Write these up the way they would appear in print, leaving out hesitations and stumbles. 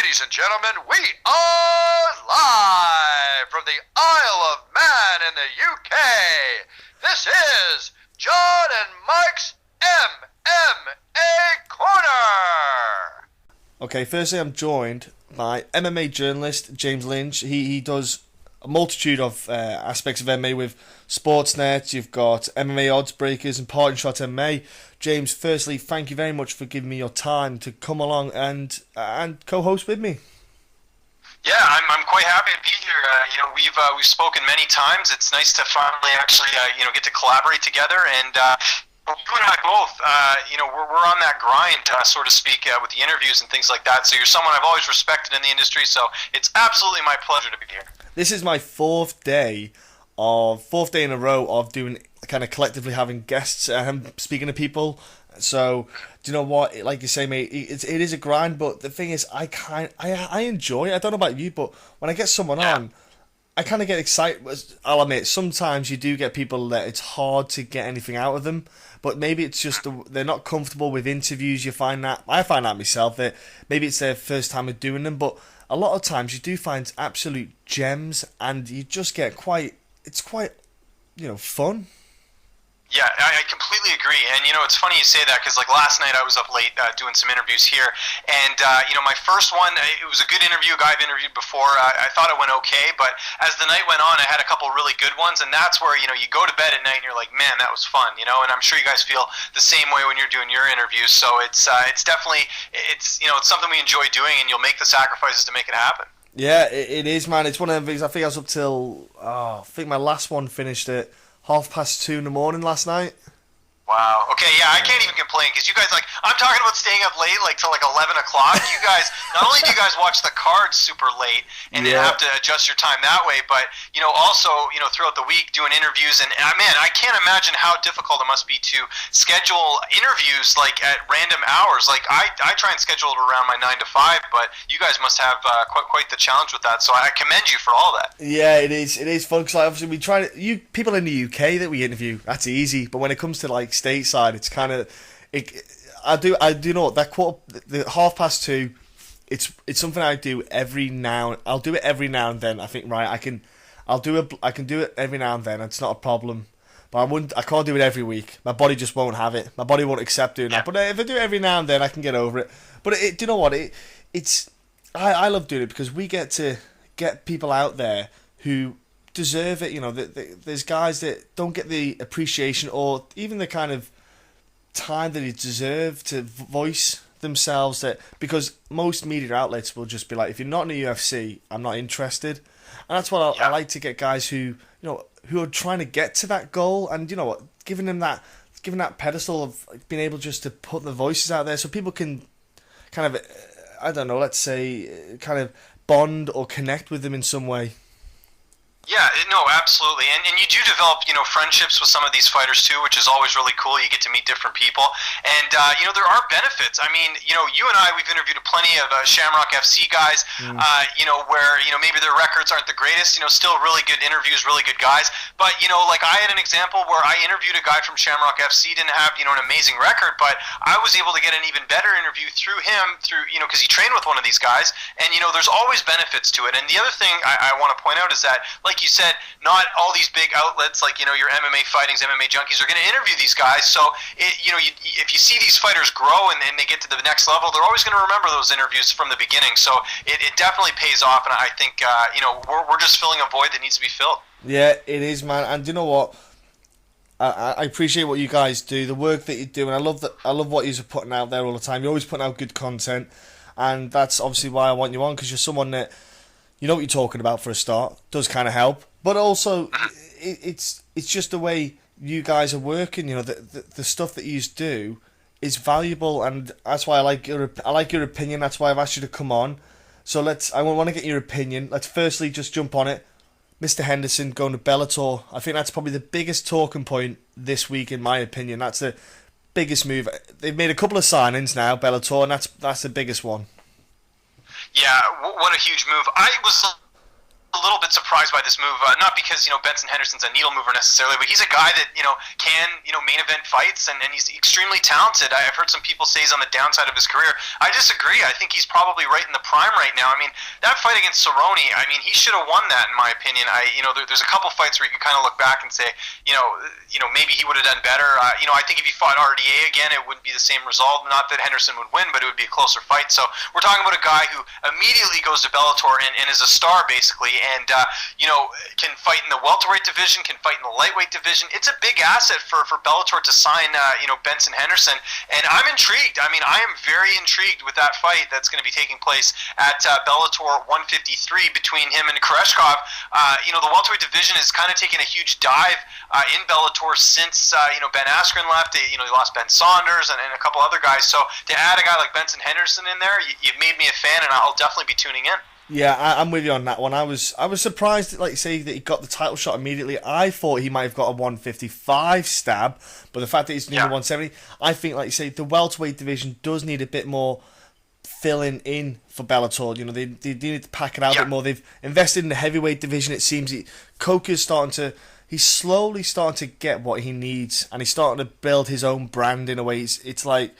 Ladies and gentlemen, we are live from the Isle of Man in the UK. This is John and Mike's MMA Corner. Okay, firstly I'm joined by MMA journalist Jame Lynch. He does a multitude of aspects of MMA with Sportsnet. You've got MMA Oddsbreakers and Partingshot MMA. James, firstly, thank you very much for giving me your time to come along and co-host with me. Yeah, I'm quite happy to be here. We've spoken many times. It's nice to finally actually get to collaborate together, and you and I both we're on that grind, so to speak, with the interviews and things like that. So you're someone I've always respected in the industry. So it's absolutely my pleasure to be here. This is my fourth day in a row of doing kind of collectively having guests speaking to people. So do you know what, like you say, mate, it is a grind, but the thing is I enjoy it. I don't know about you, but when I get someone on, I kind of get excited. I'll admit sometimes you do get people that it's hard to get anything out of them, but maybe it's just they're not comfortable with interviews. I find that myself, that maybe it's their first time of doing them, but a lot of times you do find absolute gems, and you just get quite fun. Yeah, I completely agree. And, it's funny you say that because, last night I was up late doing some interviews here. And, my first one, it was a good interview, a guy I've interviewed before. I thought it went okay. But as the night went on, I had a couple really good ones. And that's where, you go to bed at night and you're like, man, that was fun, And I'm sure you guys feel the same way when you're doing your interviews. So it's definitely, it's something we enjoy doing, and you'll make the sacrifices to make it happen. Yeah, it is, man. It's one of them things. I think I was up till, I think my last one finished at 2:30 in the morning last night. Wow. Okay, yeah, I can't even complain because you guys, I'm talking about staying up late, till 11 o'clock. You guys, not only do you guys watch the cards super late and then have to adjust your time that way, but, also, throughout the week doing interviews. And, man, I can't imagine how difficult it must be to schedule interviews, at random hours. I try and schedule it around my 9 to 5, but you guys must have quite the challenge with that. So I commend you for all that. Yeah, it is fun because, obviously, we try to, people in the UK that we interview, that's easy. But when it comes to, stateside, it's kind of I do know that the 2:30. It's something I do every now. I'll do it every now and then. I think I can do it every now and then. It's not a problem. But I can't do it every week. My body just won't have it. My body won't accept doing that. But if I do it every now and then, I can get over it. But do you know what? I love doing it because we get to get people out there who deserve it. There's guys that don't get the appreciation or even the kind of time that they deserve to voice themselves, because most media outlets will just be like, if you're not in the UFC, I'm not interested. And that's what I like to get guys who are trying to get to that goal, and giving that pedestal of being able just to put the voices out there so people can kind of, I don't know, let's say kind of bond or connect with them in some way. Yeah, no, absolutely. And you do develop, friendships with some of these fighters too, which is always really cool. You get to meet different people. And, there are benefits. I mean, you and I, we've interviewed plenty of Shamrock FC guys, where, maybe their records aren't the greatest, still really good interviews, really good guys. But, I had an example where I interviewed a guy from Shamrock FC, didn't have, an amazing record, but I was able to get an even better interview through him, because he trained with one of these guys. And, there's always benefits to it. And the other thing I want to point out is that, like you said, not all these big outlets like your MMA Fightings, MMA Junkies are going to interview these guys. So if you see these fighters grow and they get to the next level, they're always going to remember those interviews from the beginning. So it definitely pays off, and I think we're just filling a void that needs to be filled. Yeah, it is, man. And you know what? I appreciate what you guys do, the work that you do, and I love what you're putting out there all the time. You're always putting out good content, and that's obviously why I want you on, because you're someone that you know what you're talking about for a start. Does kind of help, but also it's just the way you guys are working. The stuff that you do is valuable, and that's why I like your opinion. That's why I've asked you to come on. So I want to get your opinion. Let's firstly just jump on it. Mr. Henderson going to Bellator. I think that's probably the biggest talking point this week, in my opinion. That's the biggest move. They've made a couple of signings now, Bellator, and that's the biggest one. Yeah, what a huge move. a little bit surprised by this move, not because Benson Henderson's a needle mover necessarily, but he's a guy that can main event fights, and he's extremely talented. I've heard some people say he's on the downside of his career. I disagree. I think he's probably right in the prime right now. I mean, that fight against Cerrone, I mean, he should have won that in my opinion. There's a couple fights where you can kind of look back and say, maybe he would have done better. I think if he fought RDA again, it wouldn't be the same result. Not that Henderson would win, but it would be a closer fight. So we're talking about a guy who immediately goes to Bellator and is a star basically, and can fight in the welterweight division, can fight in the lightweight division. It's a big asset for Bellator to sign Benson Henderson, and I'm intrigued. I mean, I am very intrigued with that fight that's going to be taking place at Bellator 153 between him and Koreshkov. The welterweight division is kind of taking a huge dive in Bellator since Ben Askren left. He lost Ben Saunders and a couple other guys. So to add a guy like Benson Henderson in there, you've made me a fan, and I'll definitely be tuning in. Yeah, I'm with you on that one. I was surprised, like you say, that he got the title shot immediately. I thought he might have got a 155 stab, but the fact that he's near 170, I think, like you say, the welterweight division does need a bit more filling in for Bellator. They need to pack it out a bit more. They've invested in the heavyweight division. It seems Coker's he's slowly starting to get what he needs, and he's starting to build his own brand in a way. It's like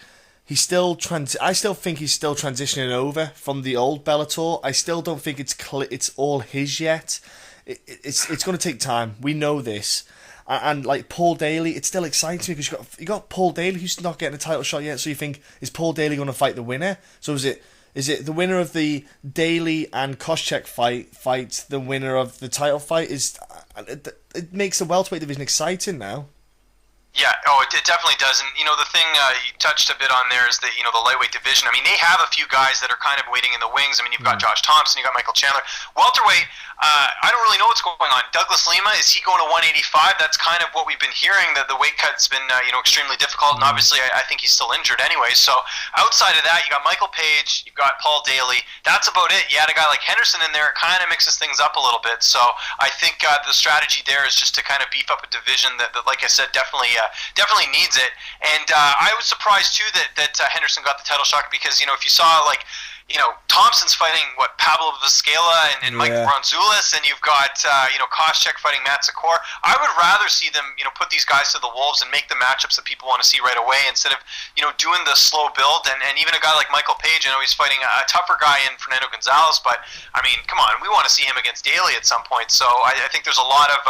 I still think he's still transitioning over from the old Bellator. I still don't think it's all his yet. It's going to take time. We know this. And like Paul Daly, it still excites me because you got Paul Daly who's not getting a title shot yet. So you think, is Paul Daly going to fight the winner? So is it the winner of the Daly and Koscheck fight the winner of the title fight? It makes the welterweight division exciting now. Yeah, it definitely does. And, the thing you touched a bit on there is that, the lightweight division. I mean, they have a few guys that are kind of waiting in the wings. I mean, you've got Josh Thompson, you've got Michael Chandler. Welterweight, I don't really know what's going on. Douglas Lima, is he going to 185? That's kind of what we've been hearing, that the weight cut's been, extremely difficult. And obviously, I think he's still injured anyway. So outside of that, you got Michael Page, you've got Paul Daly. That's about it. You had a guy like Henderson in there. It kind of mixes things up a little bit. So I think the strategy there is just to kind of beef up a division that like I said, definitely needs it. And I was surprised too that Henderson got the title shot, because if you saw Thompson's fighting Pablo Vizcaya and Mike Bronzoulis, and you've got Koscheck fighting Matt Secor. I would rather see them put these guys to the wolves and make the matchups that people want to see right away, instead of doing the slow build. And even a guy like Michael Page, I know he's fighting a tougher guy in Fernando Gonzalez, but I mean, come on, we want to see him against Daly at some point. So I think there's a lot of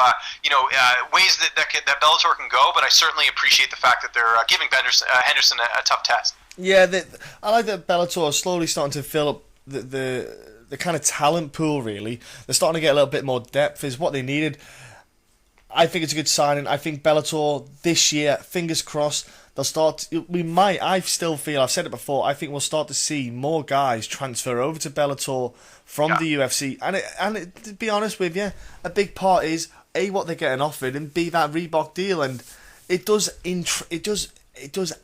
ways that Bellator can go, but I certainly appreciate the fact that they're giving Henderson a tough test. Yeah, I like that Bellator is slowly starting to fill up the kind of talent pool, really. They're starting to get a little bit more depth, is what they needed. I think it's a good signing. I think Bellator this year, fingers crossed, they'll start. I've said it before, I think we'll start to see more guys transfer over to Bellator from the UFC. And to be honest with you, a big part is, A, what they're getting offered, and B, that Reebok deal. And it does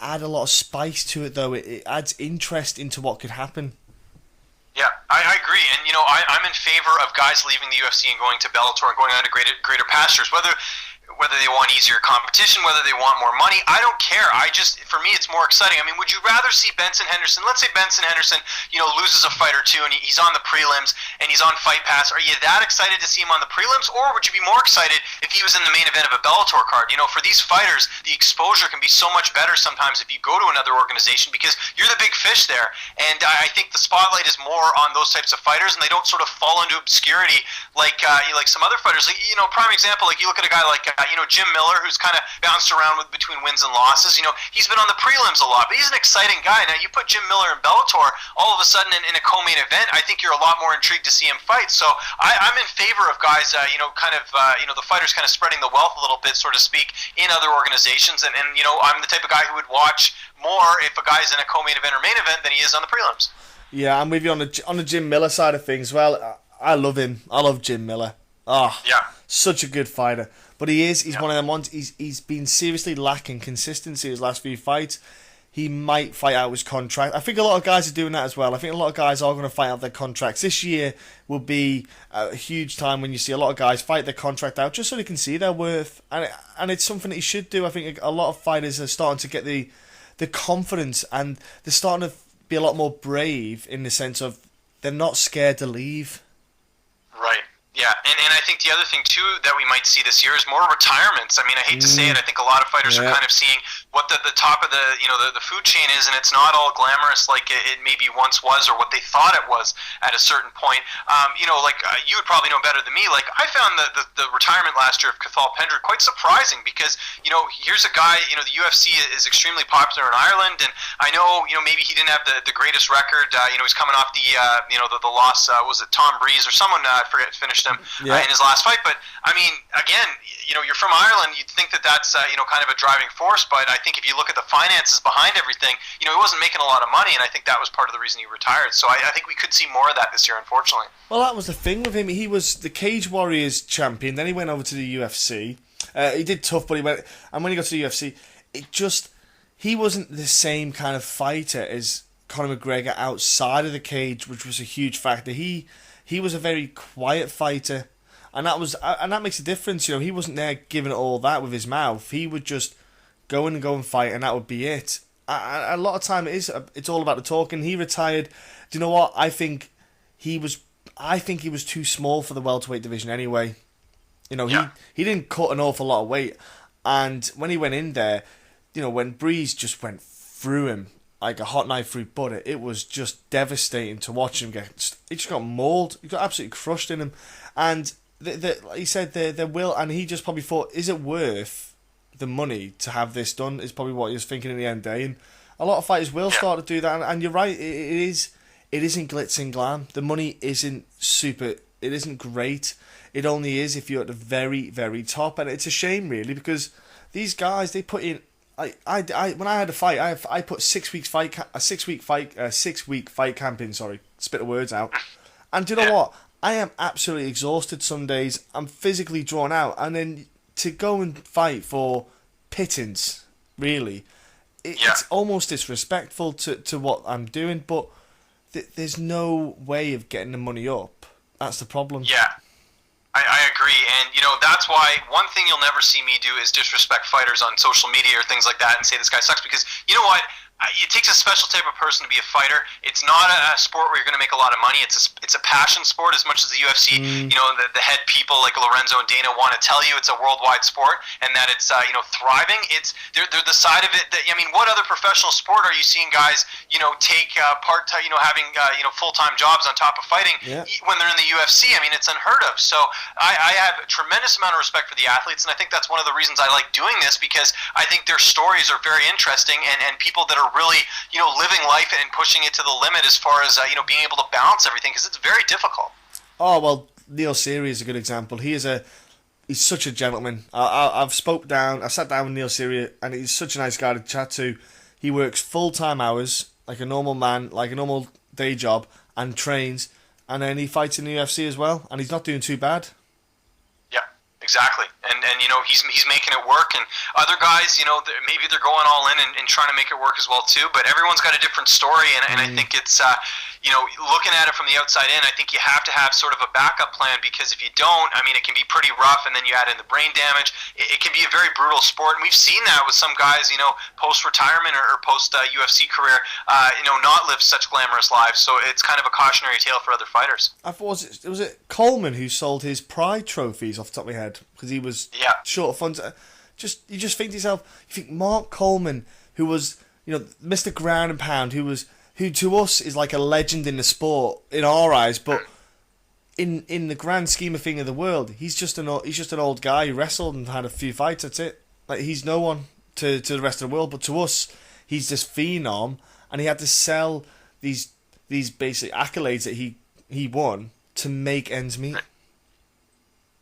add a lot of spice to it, though. It adds interest into what could happen. Yeah, I agree. And, I'm in favor of guys leaving the UFC and going to Bellator and going on to greater pastures, whether they want easier competition, whether they want more money. I don't care. For me, it's more exciting. I mean, would you rather see Benson Henderson? Let's say Benson Henderson, loses a fight or two, and he's on the prelims and he's on Fight Pass. Are you that excited to see him on the prelims, or would you be more excited if he was in the main event of a Bellator card? For these fighters, the exposure can be so much better sometimes if you go to another organization, because you're the big fish there. And I think the spotlight is more on those types of fighters, and they don't sort of fall into obscurity like some other fighters. Prime example, like you look at a guy like Jim Miller, who's kind of bounced around between wins and losses. He's been on the prelims a lot, but he's an exciting guy. Now, you put Jim Miller in Bellator, all of a sudden in a co-main event, I think you're a lot more intrigued to see him fight. So I'm in favor of guys, the fighters kind of spreading the wealth a little bit, so to speak, in other organizations. And I'm the type of guy who would watch more if a guy's in a co-main event or main event than he is on the prelims. Yeah, I'm with you on the Jim Miller side of things. Well, I love him. I love Jim Miller. Such a good fighter. But he's one of them ones. He's been seriously lacking consistency his last few fights. He might fight out his contract. I think a lot of guys are doing that as well. I think a lot of guys are going to fight out their contracts. This year will be a huge time when you see a lot of guys fight their contract out just so they can see their worth. And it's something that he should do. I think a lot of fighters are starting to get the confidence, and they're starting to be a lot more brave in the sense of they're not scared to leave. Right. Yeah, and I think the other thing too that we might see this year is more retirements. I mean, I hate to say it, I think a lot of fighters are kind of seeing what the top of the food chain is, and it's not all glamorous like it maybe once was, or what they thought it was at a certain point. You would probably know better than me. Like, I found the retirement last year of Cathal Pendred quite surprising because here's a guy. The UFC is extremely popular in Ireland, and I know maybe he didn't have the greatest record. He's coming off the loss. Was it Tom Breeze or someone? I forget finished him in his last fight. But I mean, again, you're from Ireland. You'd think that's kind of a driving force. But I think if you look at the finances behind everything, he wasn't making a lot of money, and I think that was part of the reason he retired. So I think we could see more of that this year, unfortunately. Well, that was the thing with him. He was the Cage Warriors champion. Then he went over to the UFC. He did tough, but and when he got to the UFC, he wasn't the same kind of fighter as Conor McGregor outside of the cage, which was a huge factor. He was a very quiet fighter, and that makes a difference. He wasn't there giving it all that with his mouth. He would just go in and go and fight, and that would be it. A lot of time it's all about the talking. He retired. Do you know what? I think he was too small for the welterweight division anyway. He didn't cut an awful lot of weight, and when he went in there, when Breeze just went through him like a hot knife through butter, it was just devastating to watch him get. He just got mauled. He got absolutely crushed in him, and like he said, their will, and he just probably thought, is it worth the money to have this done? Is probably what he was thinking in the end day, and a lot of fighters will start to do that, and you're right. It isn't glitz and glam. The money isn't super. It isn't great. It only is if you're at the very, very top, and it's a shame really because these guys, they put in. I when I had a fight, I put 6 week fight camp in. Sorry, spit the words out. And do you know what? I am absolutely exhausted some days. I'm physically drawn out, and then to go and fight for pittance, really, it's almost disrespectful to what I'm doing. But there's no way of getting the money up. That's the problem. Yeah. I agree, and that's why one thing you'll never see me do is disrespect fighters on social media or things like that and say this guy sucks, because you know what? It takes a special type of person to be a fighter. It's not a sport where you're going to make a lot of money. It's a passion sport as much as the UFC. The head people like Lorenzo and Dana want to tell you it's a worldwide sport and that it's thriving. They're the side of it that, I mean, what other professional sport are you seeing guys take part-time, having full-time jobs on top of fighting when they're in the UFC? I mean, it's unheard of. So I have a tremendous amount of respect for the athletes, and I think that's one of the reasons I like doing this, because I think their stories are very interesting, and people that are really living life and pushing it to the limit as far as being able to balance everything, because it's very difficult. Oh well, Neil Seery is a good example. He's such a gentleman. I sat down with Neil Seery, and he's such a nice guy to chat to. He works full-time hours like a normal man, like a normal day job, and trains, and then he fights in the UFC as well, and he's not doing too bad. Exactly, and he's making it work, and other guys, maybe they're going all in and trying to make it work as well too. But everyone's got a different story, and I think it's looking at it from the outside in, I think you have to have sort of a backup plan, because if you don't, I mean, it can be pretty rough, and then you add in the brain damage. It can be a very brutal sport, and we've seen that with some guys, post retirement or post UFC career, not live such glamorous lives. So it's kind of a cautionary tale for other fighters. I thought was it Coleman who sold his Pride trophies off the top of my head because he was short of funds. You just think to yourself, you think Mark Coleman, who was Mr. Ground and Pound, who to us is like a legend in the sport in our eyes, but in the grand scheme of thing of the world, he's just an old guy who wrestled and had a few fights. That's it. Like, he's no one to the rest of the world, but to us, he's this phenom, and he had to sell these basic accolades that he won to make ends meet.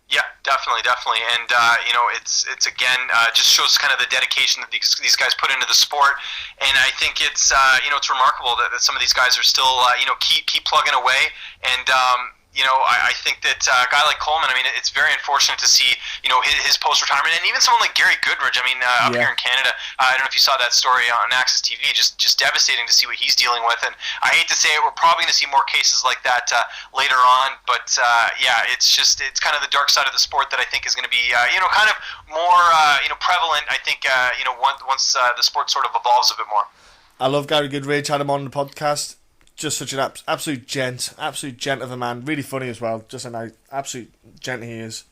Yeah, definitely, and it's again just shows kind of the dedication that these guys put into the sport, and I think it's it's remarkable that some of these guys are still keep plugging away, and I think that a guy like Coleman, I mean, it's very unfortunate to see his post-retirement, and even someone like Gary Goodridge. I mean, up here in Canada, I don't know if you saw that story on Access TV. Just devastating to see what he's dealing with, and I hate to say it, we're probably going to see more cases like that later on. But it's kind of the dark side of the sport that I think is going to be kind of more prevalent. I think once the sport sort of evolves a bit more. I love Gary Goodridge. Had him on the podcast. just such an absolute gent of a man. Really funny as well. Just a nice, absolute gent he is.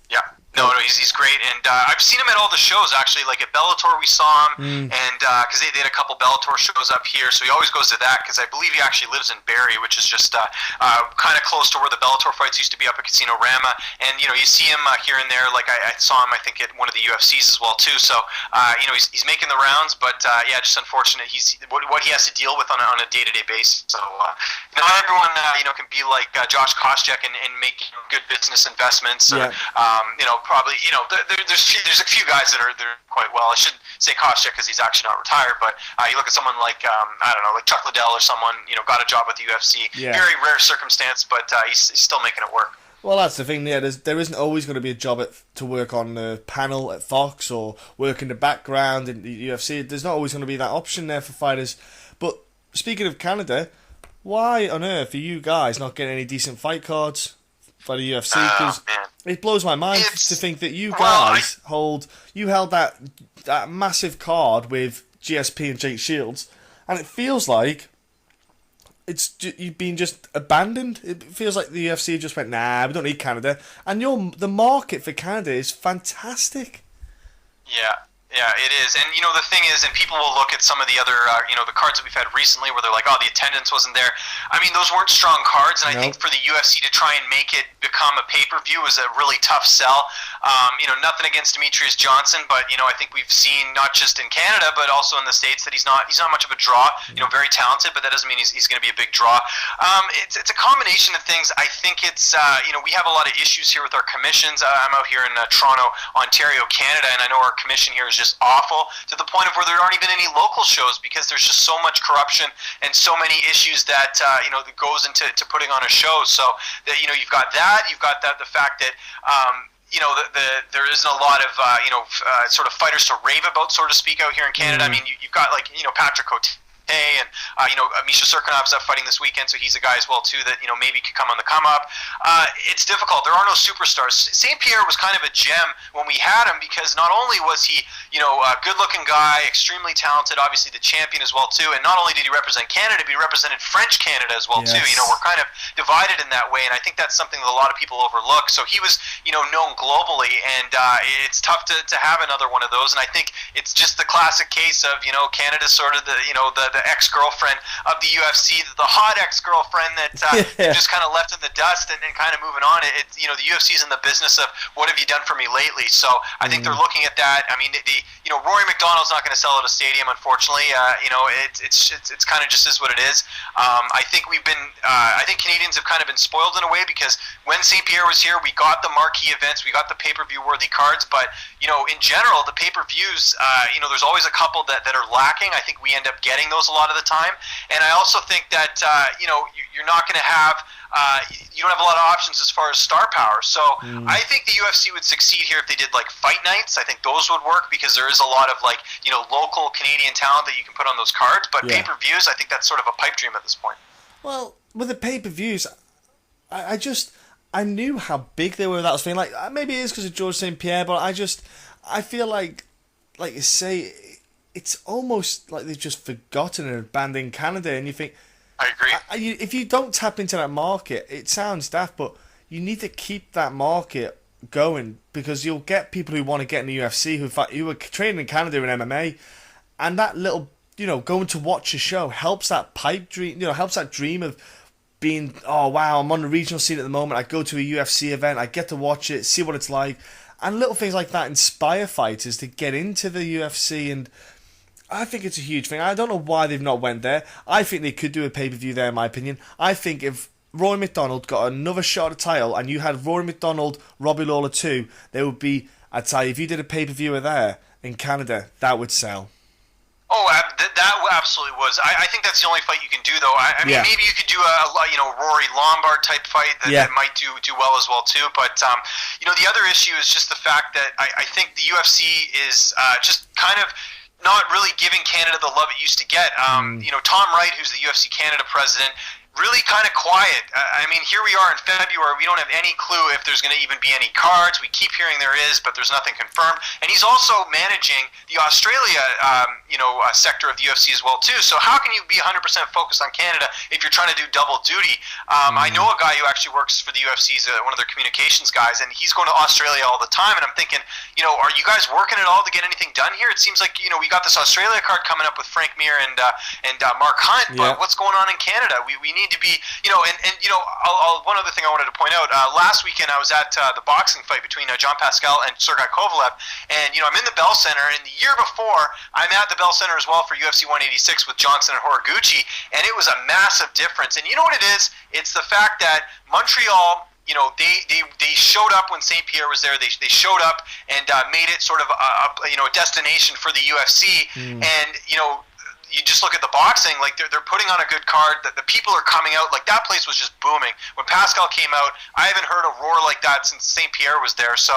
Yeah. No, he's great, and I've seen him at all the shows, actually. Like at Bellator, we saw him, and because they did a couple Bellator shows up here, so he always goes to that, because I believe he actually lives in Barrie, which is just kind of close to where the Bellator fights used to be up at Casino Rama, and, you see him here and there. Like, I saw him, I think, at one of the UFCs as well, too, so, he's making the rounds, but, yeah, just unfortunate what he has to deal with on a day-to-day basis, so, not everyone, can be like Josh Koscheck and make good business investments, yeah. Probably, there's a few guys that are quite well. I shouldn't say Koscheck because he's actually not retired, but you look at someone like I don't know, like Chuck Liddell or someone, got a job with the UFC. Yeah. Very rare circumstance, but he's still making it work. Well, that's the thing. Yeah, there isn't always going to be a job to work on the panel at Fox or work in the background in the UFC. There's not always going to be that option there for fighters. But speaking of Canada, why on earth are you guys not getting any decent fight cards for the UFC? Because it blows my mind to think that you guys held that massive card with GSP and Jake Shields, and it feels like you've been just abandoned. It feels like the UFC just went, nah, we don't need Canada, and the market for Canada is fantastic. Yeah, it is. And, the thing is, and people will look at some of the other, the cards that we've had recently where they're like, oh, the attendance wasn't there. I mean, those weren't strong cards, and I think for the UFC to try and make it become a pay-per-view was a really tough sell. Nothing against Demetrius Johnson, but, I think we've seen not just in Canada, but also in the States that he's not much of a draw, very talented, but that doesn't mean he's going to be a big draw. It's a combination of things. I think it's, we have a lot of issues here with our commissions. I'm out here in Toronto, Ontario, Canada, and I know our commission here is just awful to the point of where there aren't even any local shows because there's just so much corruption and so many issues that that goes into putting on a show. So that you've got the fact that there isn't a lot of sort of fighters to rave about, so to speak, out here in Canada. I mean, you've got Patrick Cote and Misha Serkinov's up fighting this weekend, so he's a guy as well too that maybe could come on the come up. It's difficult. There are no superstars. St. Pierre was kind of a gem when we had him because not only was he a good-looking guy, extremely talented, obviously the champion as well too, and not only did he represent Canada, but he represented French Canada as well too. We're kind of divided in that way, and I think that's something that a lot of people overlook. So he was known globally, and it's tough to have another one of those. And I think it's just the classic case of Canada's sort of the ex-girlfriend of the UFC, the hot ex-girlfriend that just kind of left in the dust and kind of moving on. The UFC's in the business of what have you done for me lately? So I think they're looking at that. I mean, Rory McDonald's not going to sell out a stadium, unfortunately. It's kind of just is what it is. I think I think Canadians have kind of been spoiled in a way because when St. Pierre was here, we got the marquee events, we got the pay-per-view worthy cards, but in general, the pay-per-views, there's always a couple that are lacking. I think we end up getting those a lot of the time, and I also think that you're not going to have you don't have a lot of options as far as star power. So I think the UFC would succeed here if they did like fight nights. I think those would work because there is a lot of local Canadian talent that you can put on those cards. But pay-per-views, I think that's sort of a pipe dream at this point. Well, with the pay-per-views, I knew how big they were. That was thing. Like maybe it is because of George St. Pierre, but I feel like you say, it's almost like they've just forgotten and abandoned Canada, and you think, I agree. If you don't tap into that market, it sounds daft, but you need to keep that market going because you'll get people who want to get in the UFC who are training in Canada in MMA, and that little going to watch a show helps that pipe dream, helps that dream of being, oh wow, I'm on the regional scene at the moment. I go to a UFC event, I get to watch it, see what it's like, and little things like that inspire fighters to get into the UFC, and I think it's a huge thing. I don't know why they've not went there. I think they could do a pay-per-view there, in my opinion. I think if Rory McDonald got another shot at the title and you had Rory McDonald, Robbie Lawler 2, there would be, I'd tell you, if you did a pay-per-view there in Canada, that would sell. Oh, that absolutely was. I think that's the only fight you can do, though. I mean, maybe you could do a Rory Lombard type fight that might do well as well too. But the other issue is just the fact that I think the UFC is just kind of not really giving Canada the love it used to get. Tom Wright, who's the UFC Canada president, really kind of quiet. I mean, here we are in February. We don't have any clue if there's going to even be any cards. We keep hearing there is, but there's nothing confirmed. And he's also managing the Australia, sector of the UFC as well too. So how can you be 100% focused on Canada if you're trying to do double duty? I know a guy who actually works for the UFC, one of their communications guys, and he's going to Australia all the time. And I'm thinking, are you guys working at all to get anything done here? It seems like we got this Australia card coming up with Frank Mir and Mark Hunt, but what's going on in Canada? We need to be, one other thing I wanted to point out. Last weekend I was at the boxing fight between John Pascal and Sergei Kovalev, and I'm in the Bell Center, and the year before I'm at the Bell Center as well for UFC 186 with Johnson and Horiguchi, and it was a massive difference. And you know what it is? It's the fact that Montreal, they showed up when St. Pierre was there. They showed up and made it sort of a destination for the UFC, and you just look at the boxing, like they're putting on a good card. That the people are coming out, like that place was just booming. When Pascal came out, I haven't heard a roar like that since St. Pierre was there. So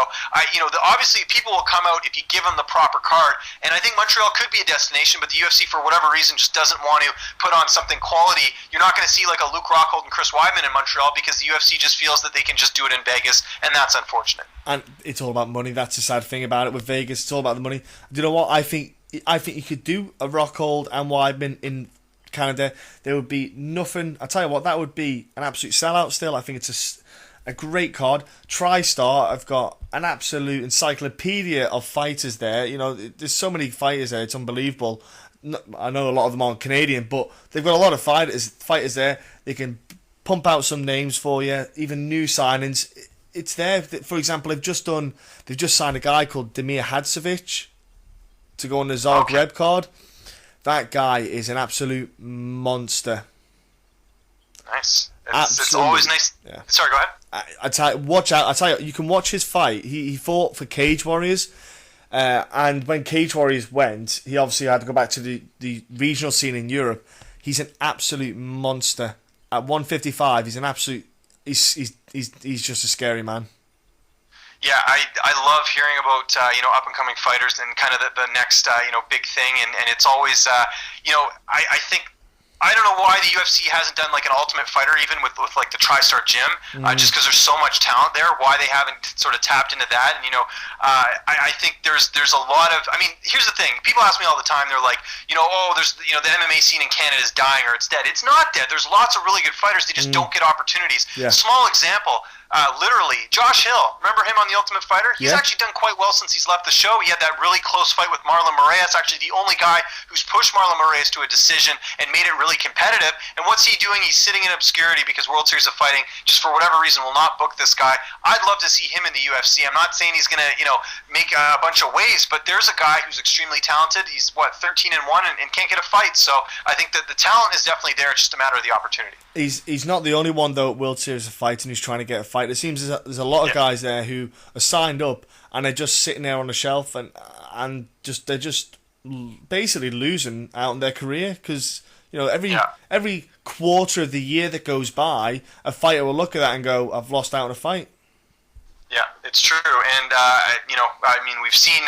obviously people will come out if you give them the proper card. And I think Montreal could be a destination, but the UFC for whatever reason just doesn't want to put on something quality. You're not going to see like a Luke Rockhold and Chris Weidman in Montreal because the UFC just feels that they can just do it in Vegas, and that's unfortunate. And it's all about money. That's the sad thing about it with Vegas. It's all about the money. Do you know what I think? I think you could do a Rockhold and Weidman in Canada. There would be nothing. I tell you what, that would be an absolute sellout. Still, I think it's a great card. TriStar, I've got an absolute encyclopedia of fighters there. There's so many fighters there. It's unbelievable. I know a lot of them aren't Canadian, but they've got a lot of fighters there. They can pump out some names for you, even new signings. It's there. For example, they've just signed a guy called Demir Hadzovic to go on the Zagreb card. That guy is an absolute monster. Nice. It's always nice. Yeah. Sorry, go ahead. I tell you, watch out. I tell you, you can watch his fight. He fought for Cage Warriors, and when Cage Warriors went, he obviously had to go back to the regional scene in Europe. He's an absolute monster. At 155, he's an absolute. He's just a scary man. Yeah, I love hearing about up and coming fighters and kind of the next big thing, and it's always I think I don't know why the UFC hasn't done like an Ultimate Fighter even with like the TriStar gym, just because there's so much talent there. Why they haven't sort of tapped into that? And I think there's a lot of. I mean, here's the thing. People ask me all the time. They're like, there's the MMA scene in Canada is dying or it's dead. It's not dead. There's lots of really good fighters. They just don't get opportunities. Yeah. Small example. Literally, Josh Hill. Remember him on The Ultimate Fighter? He's actually done quite well since he's left the show. He had that really close fight with Marlon Moraes. Actually, the only guy who's pushed Marlon Moraes to a decision and made it really competitive. And what's he doing? He's sitting in obscurity because World Series of Fighting, just for whatever reason, will not book this guy. I'd love to see him in the UFC. I'm not saying he's going to, make a bunch of waves, but there's a guy who's extremely talented. He's 13-1 and can't get a fight. So I think that the talent is definitely there. It's just a matter of the opportunity. He's not the only one though at World Series of Fighting who's trying to get a fight. It seems there's a lot of guys there who are signed up and they're just sitting there on the shelf and they're just basically losing out on their career because every quarter of the year that goes by, a fighter will look at that and go, "I've lost out on a fight." Yeah, it's true, and we've seen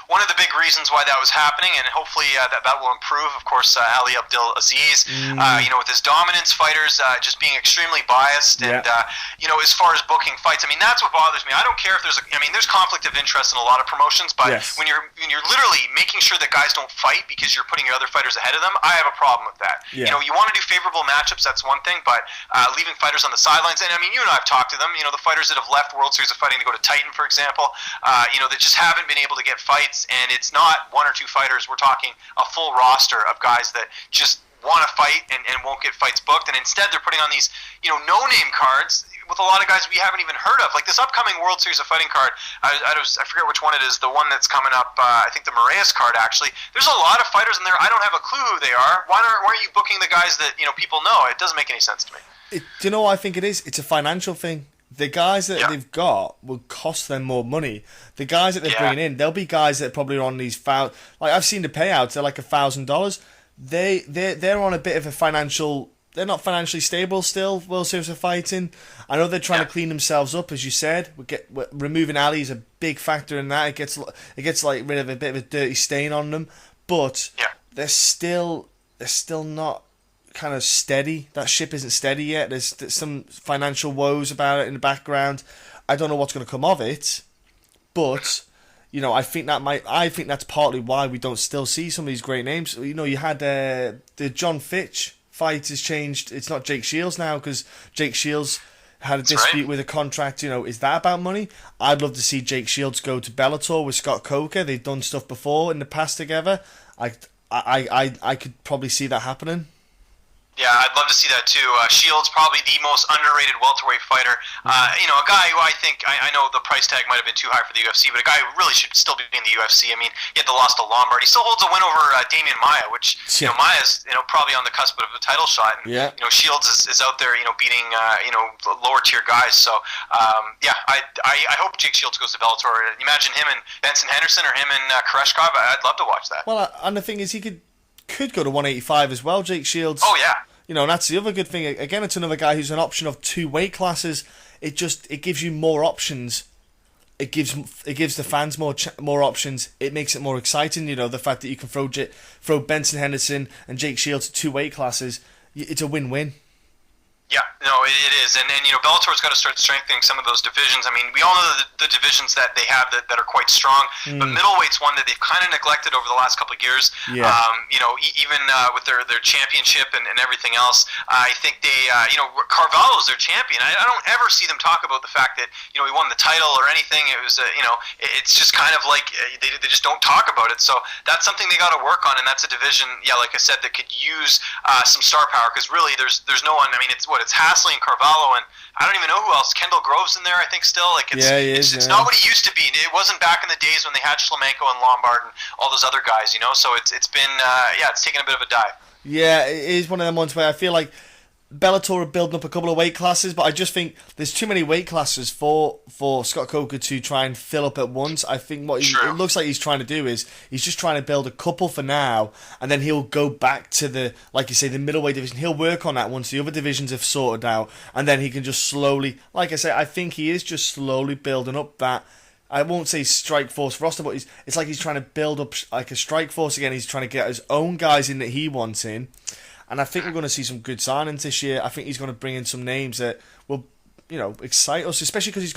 one of the big reasons why that was happening, and hopefully that will improve. Of course, Ali Abdelaziz, with his dominance fighters just being extremely biased, and as far as booking fights, I mean that's what bothers me. I don't care if there's conflict of interest in a lot of promotions, but when you're literally making sure that guys don't fight because you're putting your other fighters ahead of them, I have a problem with that. Yeah. You want to do favorable matchups, that's one thing, but leaving fighters on the sidelines, and I mean you and I have talked to them. The fighters that have left World Series of Fighting to go to Titan, for example, that just haven't been able to get fights, and it's not one or two fighters. We're talking a full roster of guys that just want to fight and won't get fights booked, and instead they're putting on these no-name cards with a lot of guys we haven't even heard of. Like this upcoming World Series of Fighting card, I forget which one it is, the one that's coming up, I think the Moraes card actually. There's a lot of fighters in there. I don't have a clue who they are. Why aren't you booking the guys that people know? It doesn't make any sense to me. Do you know what I think it is? It's a financial thing. The guys that they've got will cost them more money. The guys that they're bringing in, there'll be guys that probably are on these like I've seen the payouts. They're like $1,000. They're on a bit of a financial. They're not financially stable still. World Series of Fighting. I know they're trying to clean themselves up, as you said. Removing Ali is a big factor in that. It gets like rid of a bit of a dirty stain on them, but they're still not kind of steady. That ship isn't steady yet. There's some financial woes about it in the background. I don't know what's going to come of it, but I think that's partly why we don't still see some of these great names. You had the John Fitch fight has changed. It's not Jake Shields now because Jake Shields had a dispute with a contract. Is that about money? I'd love to see Jake Shields go to Bellator with Scott Coker. They've done stuff before in the past together. I could probably see that happening. Yeah, I'd love to see that too. Shields, probably the most underrated welterweight fighter. A guy who I think, I know the price tag might have been too high for the UFC, but a guy who really should still be in the UFC. I mean, he had the loss to Lombard. He still holds a win over Damian Maia, which, Maia's, probably on the cusp of a title shot. And, Shields is out there, beating, lower tier guys. So, I hope Jake Shields goes to Bellator. Imagine him and Benson Henderson or him and Koreshkov. I'd love to watch that. Well, and the thing is, he could go to 185 as well, Jake Shields. Oh, yeah. And that's the other good thing. Again, it's another guy who's an option of 2 weight classes. It gives you more options. It gives the fans more options. It makes it more exciting. The fact that you can throw Benson Henderson and Jake Shields to 2 weight classes. It's a win-win. Yeah, no, it is, and Bellator's got to start strengthening some of those divisions. I mean, we all know the divisions that they have that are quite strong, but middleweight's one that they've kind of neglected over the last couple of years. Yeah. Even with their championship and everything else, I think they, Carvalho's their champion. I don't ever see them talk about the fact that he won the title or anything. It was, it's just kind of like they just don't talk about it. So that's something they got to work on, and that's a division, like I said, that could use some star power because really there's no one. I mean, it's Hasley and Carvalho, and I don't even know who else. Kendall Grove's in there, I think, still. It's not what he used to be. It wasn't back in the days when they had Shlemenko and Lombard and all those other guys, So it's been, it's taken a bit of a dive. Yeah, it is one of them ones where I feel like Bellator are building up a couple of weight classes, but I just think there's too many weight classes for Scott Coker to try and fill up at once. I think it looks like he's trying to do is he's just trying to build a couple for now, and then he'll go back to the middleweight division. He'll work on that once the other divisions have sorted out, and then he can just slowly, like I say, I think he is just slowly building up that. I won't say strike force roster, but it's like he's trying to build up like a strike force again. He's trying to get his own guys in that he wants in. And I think we're going to see some good signings this year. I think he's going to bring in some names that will, excite us, especially because he's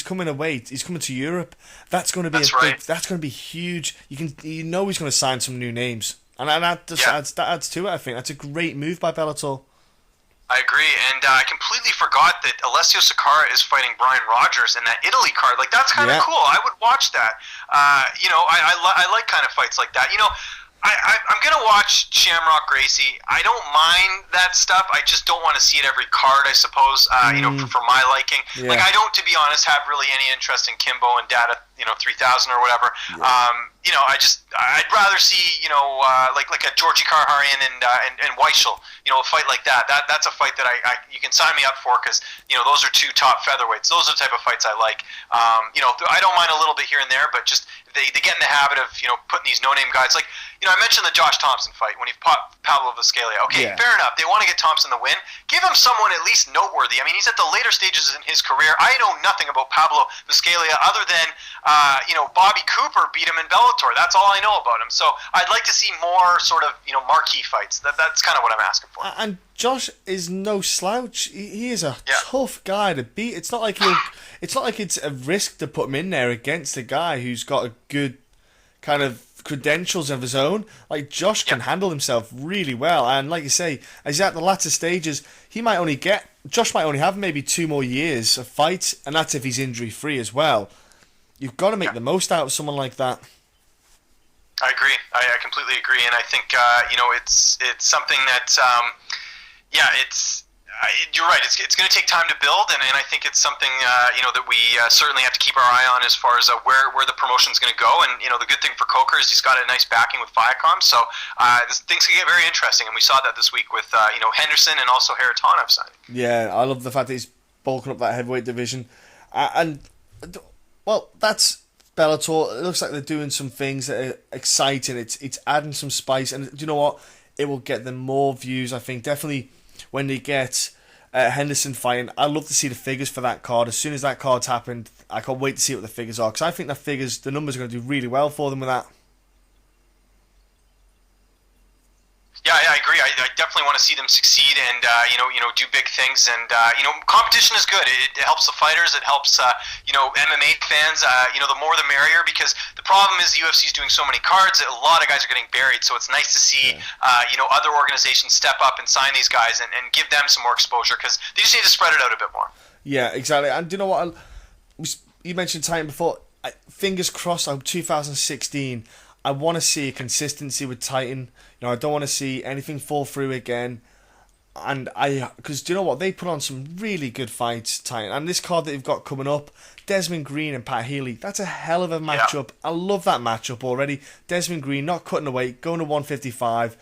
coming away. He's coming to Europe. That's going to be that's going to be huge. He's going to sign some new names, and that adds to it. I think that's a great move by Bellator. I agree, and I completely forgot that Alessio Sakara is fighting Brian Rogers in that Italy card. Like that's kind of cool. I would watch that. I like kind of fights like that. I'm going to watch Shamrock Gracie. I don't mind that stuff. I just don't want to see it every card, I suppose, for my liking. Yeah. Like, I don't, to be honest, have really any interest in Kimbo and Data, 3000 or whatever. Yeah. I'd rather see, like a Georgie Karharian and Weichel, a fight like that. That's a fight that you can sign me up for because, those are 2 top featherweights. Those are the type of fights I like. I don't mind a little bit here and there, but just they get in the habit of, putting these no-name guys. Like, I mentioned the Josh Thompson fight when he fought Pablo Viscalia. Okay, fair enough. They want to get Thompson the win. Give him someone at least noteworthy. I mean, he's at the later stages in his career. I know nothing about Pablo Viscalia other than, Bobby Cooper beat him in Bellator. That's all I know about him. So I'd like to see more sort of, marquee fights. That's kind of what I'm asking for. And Josh is no slouch. He is a tough guy to beat. It's not like it's a risk to put him in there against a guy who's got a good kind of credentials of his own. Like Josh can handle himself really well, and like you say, as he's at the latter stages, Josh might only have maybe 2 more years of fight, and that's if he's injury free as well. You've got to make the most out of someone like that. I agree. I completely agree, and I think it's something that you're right. It's going to take time to build, and I think it's something that we certainly have to keep our eye on as far as where the promotion's going to go. And the good thing for Coker is he's got a nice backing with Viacom, so things can get very interesting. And we saw that this week with Henderson and also Haratonov signing. Yeah, I love the fact that he's bulking up that heavyweight division, that's Bellator. It looks like they're doing some things that are exciting. It's adding some spice, and do you know what? It will get them more views. I think definitely when they get Henderson fighting, I'd love to see the figures for that card. As soon as that card's happened, I can't wait to see what the figures are, because I think the numbers are going to do really well for them with that. Yeah, I agree. I definitely want to see them succeed and do big things. And competition is good. It helps the fighters. It helps MMA fans. The more the merrier. Because the problem is the UFC is doing so many cards that a lot of guys are getting buried. So it's nice to see other organizations step up and sign these guys and give them some more exposure because they just need to spread it out a bit more. Yeah, exactly. And do you know what? You mentioned Titan before. Fingers crossed. 2016. I want to see a consistency with Titan. I don't want to see anything fall through again. And because do you know what? They put on some really good fights, Titan. And this card that they've got coming up, Desmond Green and Pat Healy, that's a hell of a matchup. Yeah. I love that matchup already. Desmond Green not cutting away, going to 155.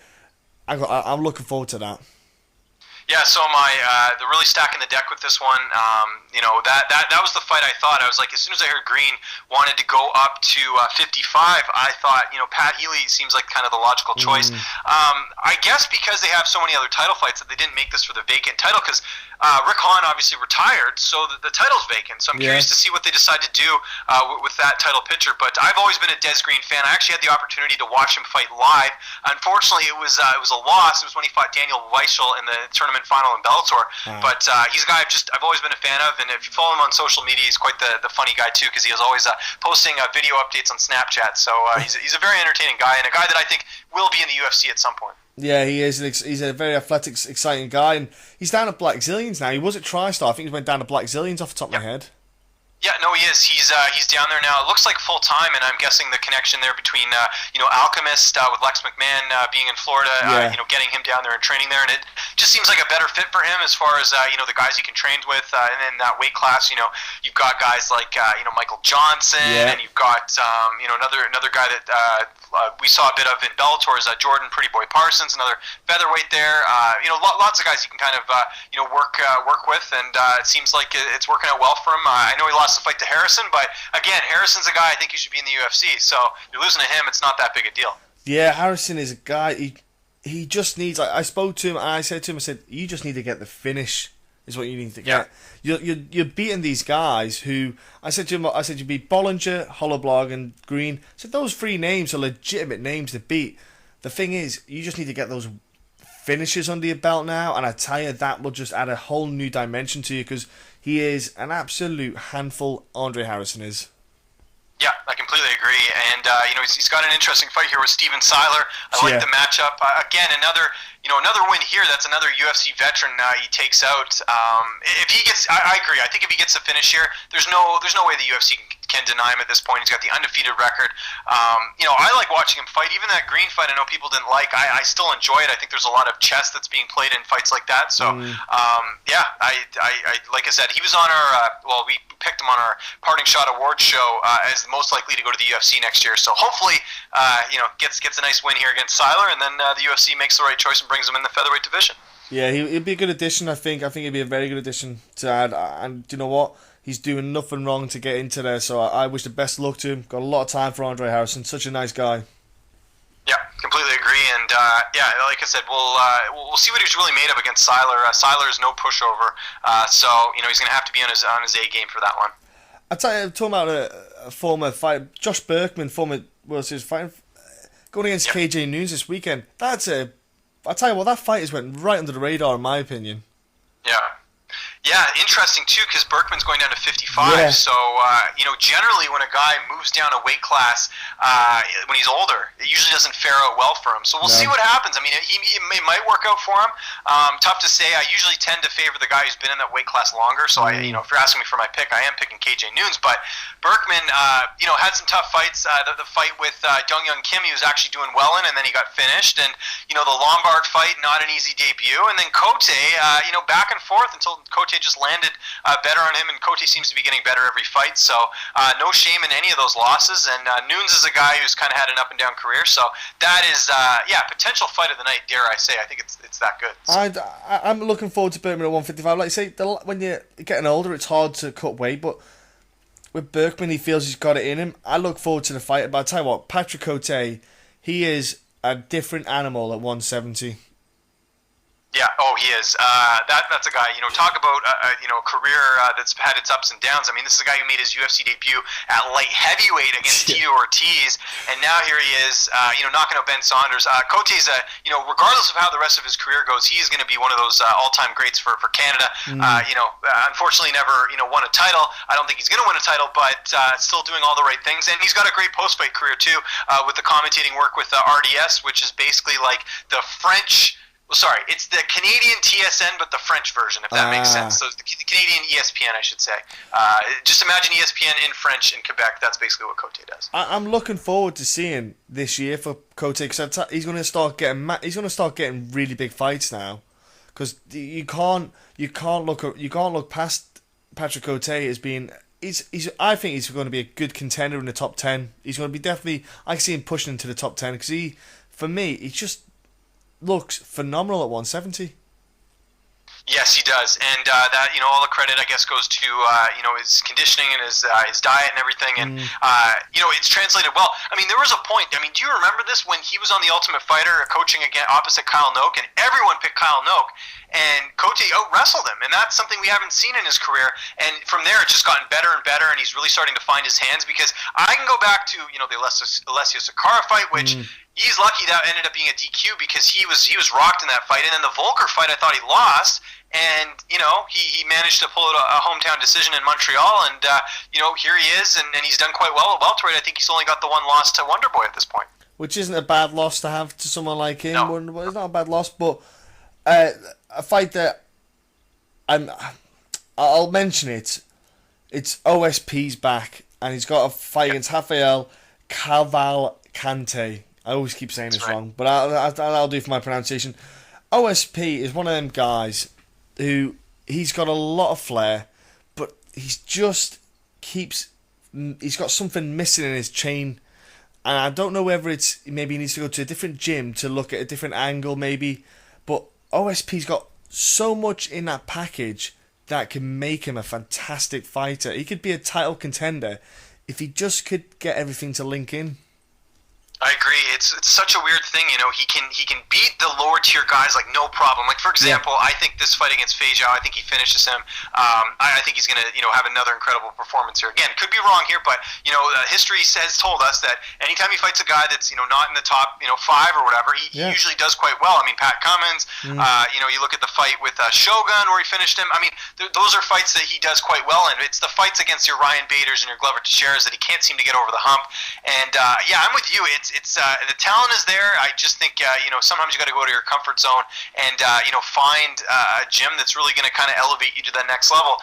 I'm looking forward to that. Yeah, so they're really stacking the deck with this one. That was the fight I thought. I was like, as soon as I heard Green wanted to go up to 55, I thought, Pat Healy seems like kind of the logical choice. I guess because they have so many other title fights that they didn't make this for the vacant title because Rick Hahn obviously retired, so the title's vacant. So I'm curious to see what they decide to do with that title picture. But I've always been a Des Green fan. I actually had the opportunity to watch him fight live. Unfortunately, it was a loss. It was when he fought Daniel Weichel in the tournament final in Bellator. But he's a guy I've always been a fan of, and if you follow him on social media, he's quite the funny guy too, because he is always posting video updates on Snapchat. So he's a very entertaining guy, and a guy that I think will be in the UFC at some point. Yeah, he is. He's a very athletic, exciting guy, and he's down at Black Zillions now. He was at TriStar. I think he went down to Black Zillions off the top of my head. Yeah, no, he is. He's down there now. It looks like full time, and I'm guessing the connection there between Alchemist with Lex McMahon being in Florida, getting him down there and training there, and it just seems like a better fit for him as far as the guys he can train with, and then that weight class. You've got guys like Michael Johnson, and you've got another guy that we saw a bit of in Bellator is Jordan Pretty Boy Parsons, another featherweight there. Lots of guys you can kind of work with, and it seems like it's working out well for him. I know he lost the fight to Harrison, but again, Harrison's a guy I think he should be in the UFC. So you're losing to him, it's not that big a deal. Yeah, Harrison is a guy. He just needs. I spoke to him and I said to him, you just need to get the finish. Is what you need to get. You're beating these guys who I said to him. I said you beat Bollinger, Hollowblog, and Green. I said those three names are legitimate names to beat. The thing is, you just need to get those finishes under your belt now, and I tell you that will just add a whole new dimension to you because he is an absolute handful. Andre Harrison is. Yeah, I completely agree, and he's got an interesting fight here with Steven Seiler. I like the matchup. Again, another win here. That's another UFC veteran he takes out. If he gets, I agree. I think if he gets a finish here, there's no way the UFC can deny him at this point. He's got the undefeated record. I like watching him fight. Even that Green fight, I know people didn't like. I still enjoy it. I think there's a lot of chess that's being played in fights like that. So, I like I said, he was on our. We picked him on our Partingshot Awards show as most likely to go to the UFC next year. So hopefully, gets a nice win here against Seiler, and then the UFC makes the right choice and brings him in the featherweight division. Yeah, he'd be a good addition. I think he'd be a very good addition to add. And do you know what? He's doing nothing wrong to get into there. So I wish the best of luck to him. Got a lot of time for Andre Harrison. Such a nice guy. Yeah, completely agree. And like I said, we'll see what he's really made of against Seiler. Seiler is no pushover, so he's going to have to be on his A game for that one. I tell you, talking about a former fighter, Josh Berkman, former World Series fighter, going against KJ Noons this weekend. I tell you what, that fight has went right under the radar in my opinion. Yeah, interesting too, because Berkman's going down to 55. Yeah. So, generally when a guy moves down a weight class when he's older, it usually doesn't fare out well for him. So we'll see what happens. I mean, it might work out for him. Tough to say. I usually tend to favor the guy who's been in that weight class longer. So if you're asking me for my pick, I am picking KJ Noons. But Berkman, had some tough fights. The fight with Dong Young Kim, he was actually doing well in, and then he got finished. And the Lombard fight, not an easy debut. And then Cote, back and forth until Cote just landed better on him, and Cote seems to be getting better every fight. So no shame in any of those losses. And Noons is a guy who's kind of had an up and down career. So that is potential fight of the night. Dare I say? I think it's that good. So. I'm looking forward to Berkman at 155. Like you say, when you're getting older, it's hard to cut weight, but with Berkman, he feels he's got it in him. I look forward to the fight. But I tell you what, Patrick Cote, he is a different animal at 170. Yeah, oh, he is. That's a guy. Talk about a career that's had its ups and downs. I mean, this is a guy who made his UFC debut at light heavyweight against Tito Ortiz, and now here he is, knocking out Ben Saunders. Cote's regardless of how the rest of his career goes, he is going to be one of those all-time greats for Canada. Unfortunately, never won a title. I don't think he's going to win a title, but still doing all the right things, and he's got a great post-fight career too, with the commentating work with RDS, which is basically like the French. Well, sorry, it's the Canadian TSN, but the French version, if that makes sense. So the Canadian ESPN, I should say. Just imagine ESPN in French in Quebec. That's basically what Cote does. I'm looking forward to seeing this year for Cote, because he's going to start getting really big fights now. Because you can't look past Patrick Cote as being. I think he's going to be a good contender in the top 10. He's going to be definitely. I can see him pushing into the top 10 because for me, he just looks phenomenal at 170. Yes, he does, and that all the credit I guess goes to his conditioning and his diet and everything, and it's translated well. I mean, there was a point. I mean, do you remember this when he was on the Ultimate Fighter coaching again opposite Kyle Noak, and everyone picked Kyle Noak, and Cote out-wrestled him, and that's something we haven't seen in his career. And from there, it's just gotten better and better, and he's really starting to find his hands. Because I can go back to the Alessio Sakara fight, which. He's lucky that ended up being a DQ because he was rocked in that fight, and then the Volker fight I thought he lost, and he managed to pull out a hometown decision in Montreal, and here he is, and he's done quite well at welterweight. I think he's only got the one loss to Wonderboy at this point, which isn't a bad loss to have to someone like him. No. It's not a bad loss, but a fight that I'll mention it. It's OSP's back, and he's got a fight against Rafael Cavalcante. I always keep saying this wrong, but I'll do for my pronunciation. OSP is one of them guys who he's got a lot of flair, but he's got something missing in his chain, and I don't know whether it's maybe he needs to go to a different gym to look at a different angle maybe, but OSP's got so much in that package that can make him a fantastic fighter. He could be a title contender if he just could get everything to link in. I agree. It's such a weird thing, He can beat the lower tier guys like no problem. Like for example, I think this fight against Fei Zhao, I think he finishes him. I think he's gonna have another incredible performance here. Again, could be wrong here, but history has told us that anytime he fights a guy that's not in the top 5 or whatever, he usually does quite well. I mean, Pat Cummins. You look at the fight with Shogun where he finished him. I mean, those are fights that he does quite well in. It's the fights against your Ryan Baders and your Glover Teixeiras that he can't seem to get over the hump. And I'm with you. It's the talent is there. I just think sometimes you got to go to your comfort zone and find a gym that's really going to kind of elevate you to that next level.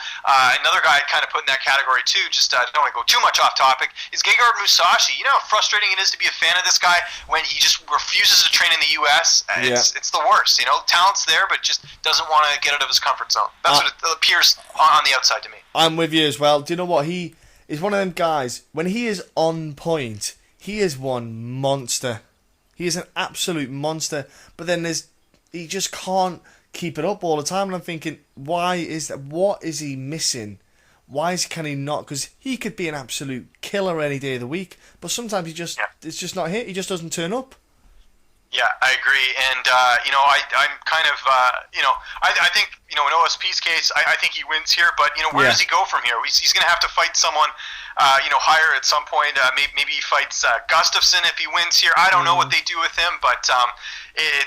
Another guy I'd kind of put in that category too. Just don't want to go too much off topic. Is Gegard Mousasi? You know how frustrating it is to be a fan of this guy when he just refuses to train in the U.S. It's the worst. Talent's there, but just doesn't want to get out of his comfort zone. That's what it appears on the outside to me. I'm with you as well. Do you know what? He is one of them guys. When he is on point, he is one monster. He is an absolute monster. But then he just can't keep it up all the time. And I'm thinking, why is that? What is he missing? Can he not? Because he could be an absolute killer any day of the week. But sometimes it's just not hit. He just doesn't turn up. Yeah, I agree, and I'm kind of, I think, in OSP's case, I think he wins here, but where does he go from here? He's going to have to fight someone, higher at some point. Maybe he fights Gustafsson if he wins here. I don't know what they do with him, but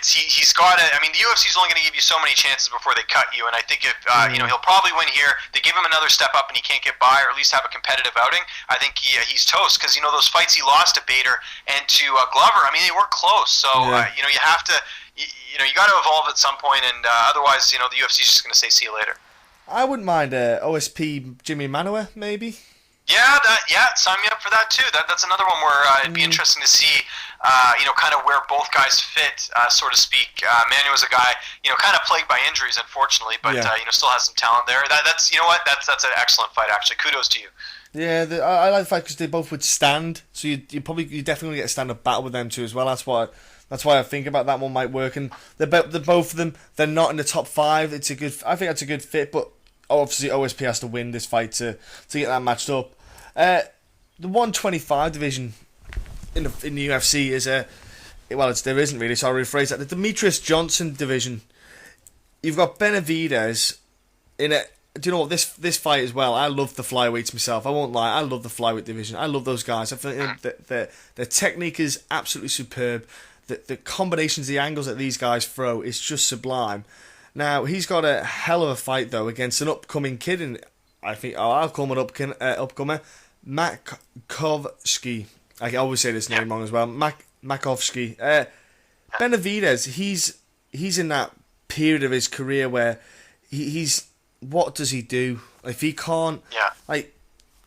he's got to. I mean, the UFC's only going to give you so many chances before they cut you, and I think if he'll probably win here. They give him another step up, and he can't get by, or at least have a competitive outing. I think he's toast because those fights he lost to Bader and to Glover. I mean, they weren't close, so. You have to, you got to evolve at some point, and otherwise, the UFC's just going to say see you later. I wouldn't mind OSP Jimmy Manuwa, maybe. Yeah, sign me up for that too. That's another one where it'd be interesting to see, kind of where both guys fit, so to speak. Manuwa's a guy, kind of plagued by injuries, unfortunately, but still has some talent there. That's that's an excellent fight, actually. Kudos to you. Yeah, I like the fight because they both would stand, so you definitely get a stand-up battle with them too as well. That's why I think about that one might work. And they're both of them. They're not in the top 5. I think that's a good fit, but obviously OSP has to win this fight to get that matched up. The 125 division in the UFC is there isn't really. So I'll rephrase that. The Demetrius Johnson division you've got Benavidez in a. Do you know what this fight as well? I love the flyweights myself. I won't lie. I love the flyweight division. I love those guys. I think their technique is absolutely superb. The combinations, the angles that these guys throw is just sublime. Now he's got a hell of a fight though against an upcoming kid, and I think I'll call him an upcomer, Makovsky. I always say this name wrong as well. Makovsky. Benavidez. He's in that period of his career where he's. What does he do? If he can't,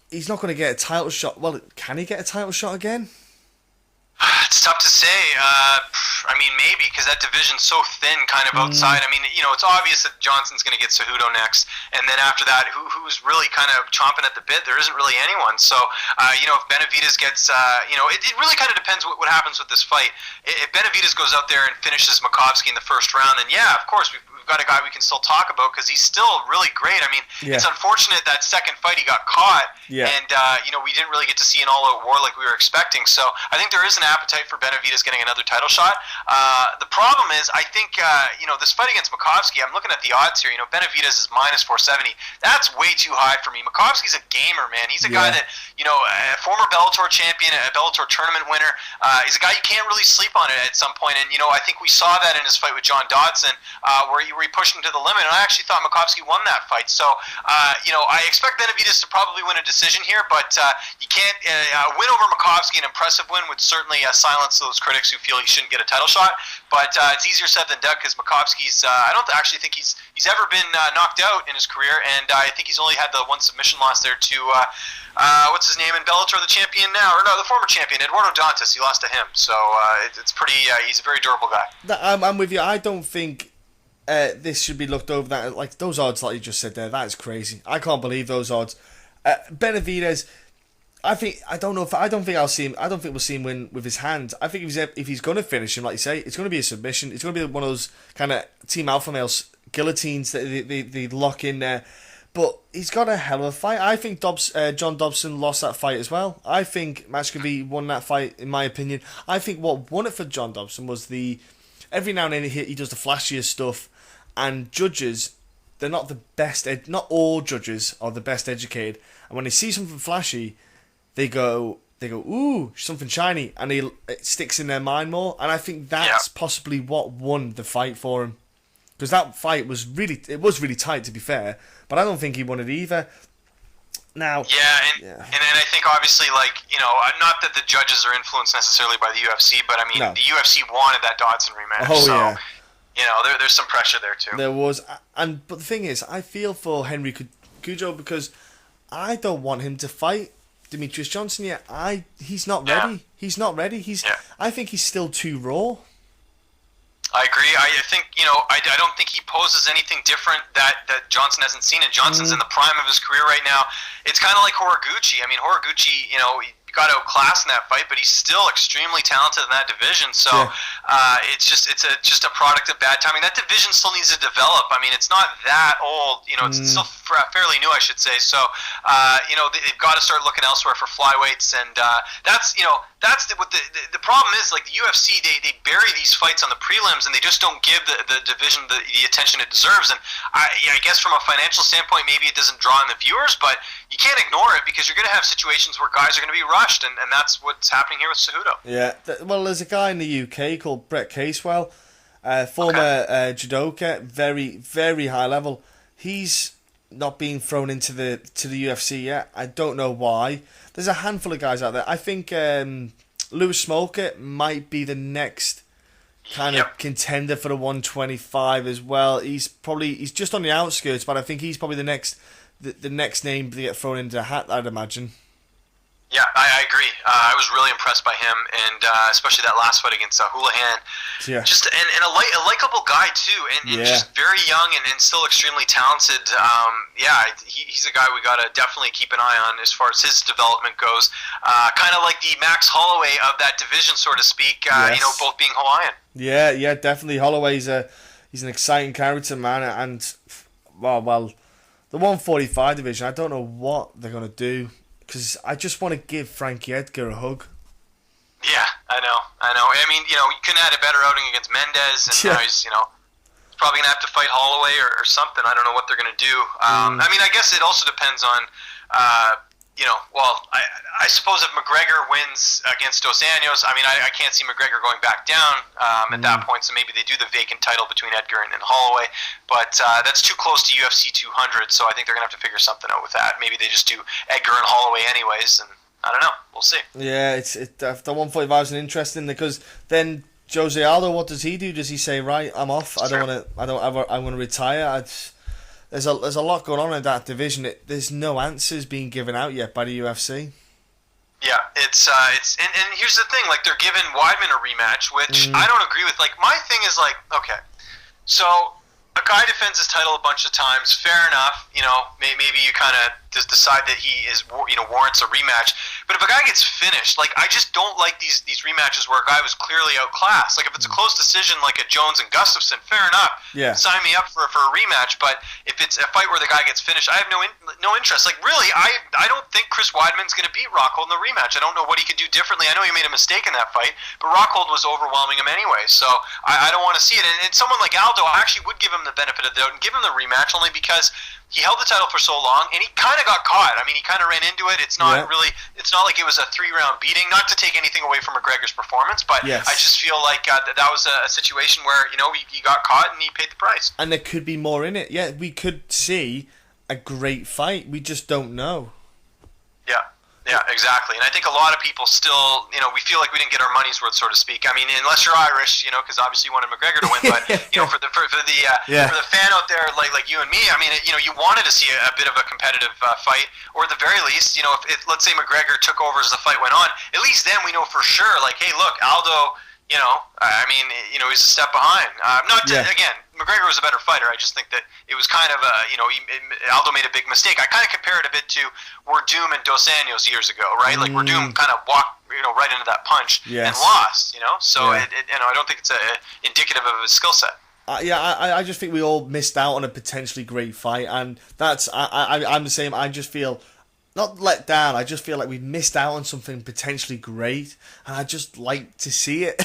he's not going to get a title shot. Well, can he get a title shot again? It's tough to say. I mean, maybe, because that division's so thin, kind of outside. I mean, it's obvious that Johnson's going to get Cejudo next, and then after that, who's really kind of chomping at the bit? There isn't really anyone. So, if Benavidez gets, it really kind of depends what happens with this fight. If Benavidez goes out there and finishes Makovsky in the first round, then yeah, of course, we've got a guy we can still talk about because he's still really great. I mean, it's unfortunate that second fight he got caught, and we didn't really get to see an all-out war like we were expecting. So I think there is an appetite for Benavidez getting another title shot. The problem is, I think this fight against Makovsky, I'm looking at the odds here. Benavidez is minus 470. That's way too high for me. Makovsky's a gamer, man. He's a guy that a former Bellator champion, a Bellator tournament winner. He's a guy you can't really sleep on it at some point. And I think we saw that in his fight with John Dodson, where he pushed him to the limit, and I actually thought Makovsky won that fight. So, I expect Benavidez to probably win a decision here, but you can't win over Makovsky. An impressive win would certainly silence those critics who feel he shouldn't get a title shot. But it's easier said than done because Makovsky's. I don't actually think he's ever been knocked out in his career, and I think he's only had the one submission loss there to what's his name in Bellator, the champion now, or no, the former champion, Eduardo Dantas. He lost to him, so it's pretty. He's a very durable guy. I'm with you. I don't think. This should be looked over. That like those odds, like you just said there, that is crazy. I can't believe those odds. Benavidez, I don't think we'll see him win with his hands. I think if he's going to finish him, like you say, it's going to be a submission. It's going to be one of those kind of Team Alpha Males guillotines that they lock in there. But he's got a hell of a fight. I think John Dobson lost that fight as well. I think Mashkovi won that fight, in my opinion. I think what won it for John Dobson was every now and then he does the flashiest stuff. And judges, they're not the best. Not all judges are the best educated. And when they see something flashy, they go, ooh, something shiny, and it sticks in their mind more. And I think that's possibly what won the fight for him, because that fight was really tight, to be fair. But I don't think he won it either. Now, and I think obviously, not that the judges are influenced necessarily by the UFC, but I mean the UFC wanted that Dodson rematch. Oh yeah. There's some pressure there too. There was, but the thing is, I feel for Henry Cejudo because I don't want him to fight Demetrius Johnson yet. He's not ready. He's not ready. I think he's still too raw. I agree. I think I don't think he poses anything different that Johnson hasn't seen. And Johnson's in the prime of his career right now. It's kind of like Horiguchi. I mean, Horiguchi, got outclassed in that fight, but he's still extremely talented in that division. So it's just a product of bad timing. That division still needs to develop. I mean, it's not that old. It's still fairly new, I should say. So they've got to start looking elsewhere for flyweights, and that's what the problem is. Like the UFC, they bury these fights on the prelims, and they just don't give the division the attention it deserves. And I guess from a financial standpoint, maybe it doesn't draw in the viewers, but you can't ignore it because you're going to have situations where guys are going to be rushed, and that's what's happening here with Cejudo. Yeah, well, there's a guy in the UK called Brett Casewell, former judoka, very, very high level. He's not being thrown into the UFC yet. I don't know why. There's a handful of guys out there. I think Lewis Smoker might be the next kind of contender for the 125 as well. He's just on the outskirts, but I think he's probably the next name to get thrown into the hat, I'd imagine. Yeah, I agree. I was really impressed by him, and especially that last fight against Houlihan. Yeah. Just and a likable guy too, and just very young and still extremely talented. He's a guy we gotta definitely keep an eye on as far as his development goes. Kind of like the Max Holloway of that division, so to speak. Both being Hawaiian. Yeah, definitely. Holloway's he's an exciting character, man, and well, the 145 division. I don't know what they're gonna do. Because I just want to give Frankie Edgar a hug. Yeah, I know. I mean, you couldn't have had a better outing against Mendez, and now he's, probably going to have to fight Holloway or something. I don't know what they're going to do. I mean, I guess it also depends on, I suppose if McGregor wins against Dos Anjos, I mean, I can't see McGregor going back down at that point, so maybe they do the vacant title between Edgar and Holloway, but that's too close to UFC 200, so I think they're going to have to figure something out with that. Maybe they just do Edgar and Holloway anyways, and I don't know. We'll see. Yeah, the 145 is interesting because then Jose Aldo, what does he do? Does he say, right, I'm off, I want to retire? There's a lot going on in that division. There's no answers being given out yet by the UFC. Yeah, it's and here's the thing, like they're giving Weidman a rematch, which I don't agree with. Like my thing is like, okay, so a guy defends his title a bunch of times, fair enough. Maybe you kind of just decide that he is warrants a rematch. But if a guy gets finished, like I just don't like these rematches where a guy was clearly outclassed. Like if it's a close decision, like a Jones and Gustafsson, fair enough. Yeah. Sign me up for a rematch. But if it's a fight where the guy gets finished, I have no interest. Like really, I don't think Chris Weidman's going to beat Rockhold in the rematch. I don't know what he could do differently. I know he made a mistake in that fight, but Rockhold was overwhelming him anyway. So I don't want to see it. And someone like Aldo, I actually would give him the benefit of the doubt and give him the rematch only because he held the title for so long, and he kind of got caught. I mean, he kind of ran into it. It's not it's not like it was a 3-round beating. Not to take anything away from McGregor's performance, but yes. I just feel like that was a situation where he got caught and he paid the price. And there could be more in it. Yeah, we could see a great fight. We just don't know. Yeah, exactly. And I think a lot of people still, we feel like we didn't get our money's worth, so to speak. I mean, unless you're Irish, because obviously you wanted McGregor to win. But for the fan out there like you and me, I mean, you wanted to see a bit of a competitive fight, or at the very least, if let's say McGregor took over as the fight went on, at least then we know for sure, like, hey, look, Aldo. I mean, he's a step behind. Again, McGregor was a better fighter. I just think that it was kind of Aldo made a big mistake. I kind of compare it a bit to Werdum and Dos Anjos years ago, right? Like Werdum kind of walked, right into that punch and lost. So I don't think it's indicative of his skill set. I just think we all missed out on a potentially great fight, and that's I'm the same. I just feel. Not let down, I just feel like we've missed out on something potentially great, and I'd just like to see it.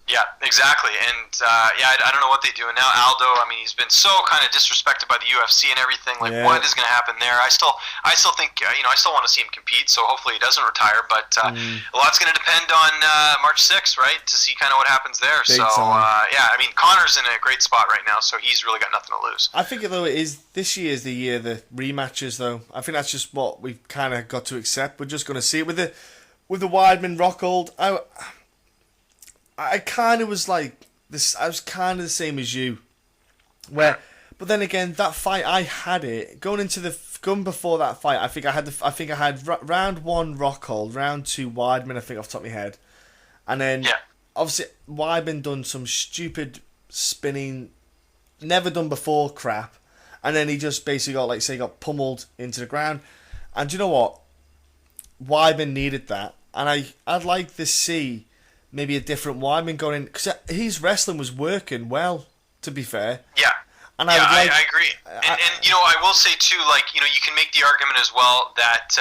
Yeah, exactly. And, I don't know what they do. And now Aldo, I mean, he's been so kind of disrespected by the UFC and everything. Like, what is going to happen there? I still think, I still want to see him compete, so hopefully he doesn't retire. But a lot's going to depend on March 6th, right, to see kind of what happens there. I mean, Connor's in a great spot right now, so he's really got nothing to lose. I think, though, this year is the year of the rematches, though. I think that's just what we've kind of got to accept. We're just going to see it. With the Weidman Rockhold, I kind of was like this. I was kind of the same as you, but then again, that fight I had it going before that fight. I think I had round 1 Rockhold, round 2 Weidman. I think off the top of my head, and then obviously Weidman done some stupid spinning, never done before crap, and then he just basically got pummeled into the ground. And do you know what? Weidman needed that, and I'd like to see. Maybe a different Weidman going in, because his wrestling was working well, to be fair. Yeah. And I agree. And I will say, too, like, you can make the argument as well that,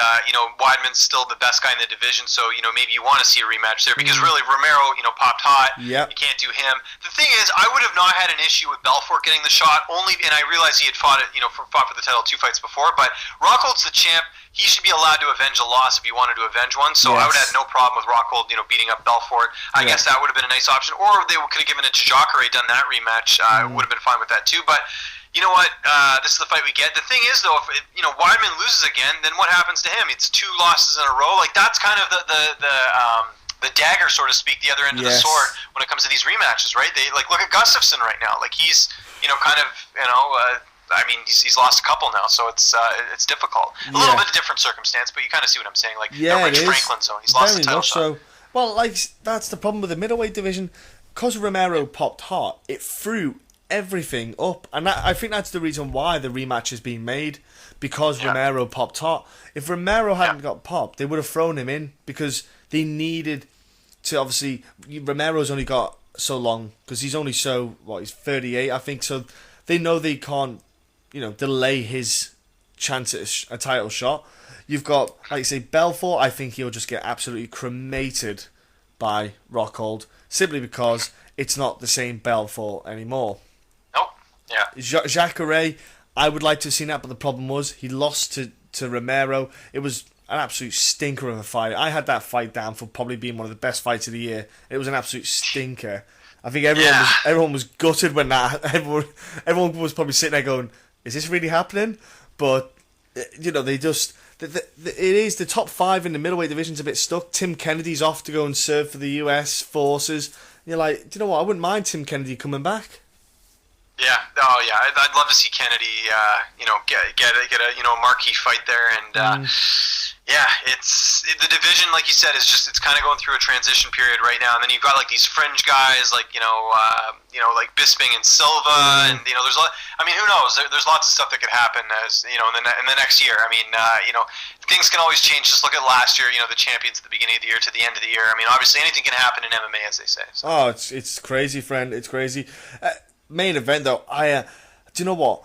Weidman's still the best guy in the division, so, maybe you want to see a rematch there, because really, Romero, popped hot. Yep. You can't do him. The thing is, I would have not had an issue with Belfort getting the shot, and I realize he had fought for the title 2 fights before, but Rockhold's the champ. He should be allowed to avenge a loss if he wanted to avenge one. So I would have had no problem with Rockhold, beating up Belfort. I guess that would have been a nice option. Or they could have given it to Jacare, done that rematch. I would have been fine with that too. But you know what? This is the fight we get. The thing is, though, if Weidman loses again, then what happens to him? It's 2 losses in a row. Like that's kind of the dagger, so to speak, the other end of the sword when it comes to these rematches, right? They look at Gustafsson right now. Like he's I mean, he's lost a couple now, so it's difficult. A little bit of different circumstance, but you kind of see what I'm saying. Like Rich Franklin zone, he's lost the title shot. So. Well, that's the problem with the middleweight division. Because Romero popped hot, it threw everything up, and I think that's the reason why the rematch is being made. Because Romero popped hot. If Romero hadn't got popped, they would have thrown him in because they needed to. Obviously, Romero's only got so long because he's only he's 38, I think. So they know they can't. Delay his chance at a title shot. You've got, like you say, Belfort. I think he'll just get absolutely cremated by Rockhold simply because it's not the same Belfort anymore. Nope. Yeah. Jacare, I would like to have seen that, but the problem was he lost to Romero. It was an absolute stinker of a fight. I had that fight down for probably being one of the best fights of the year. It was an absolute stinker. I think everyone was gutted when that. Everyone was probably sitting there going, "Is this really happening?" But they just. It is the top 5 in the middleweight division's a bit stuck. Tim Kennedy's off to go and serve for the US forces. You're like, do you know what? I wouldn't mind Tim Kennedy coming back. Yeah. Oh, yeah. I'd love to see Kennedy, get a marquee fight there, and yeah, it's the division, like you said, it's kind of going through a transition period right now. And then you've got like these fringe guys, like like Bisping and Silva, and there's a lot. I mean, who knows? There's lots of stuff that could happen as in the next year. I mean, things can always change. Just look at last year. The champions at the beginning of the year to the end of the year. I mean, obviously anything can happen in MMA, as they say. So. Oh, it's crazy, friend. It's crazy. Main event though. Do you know what?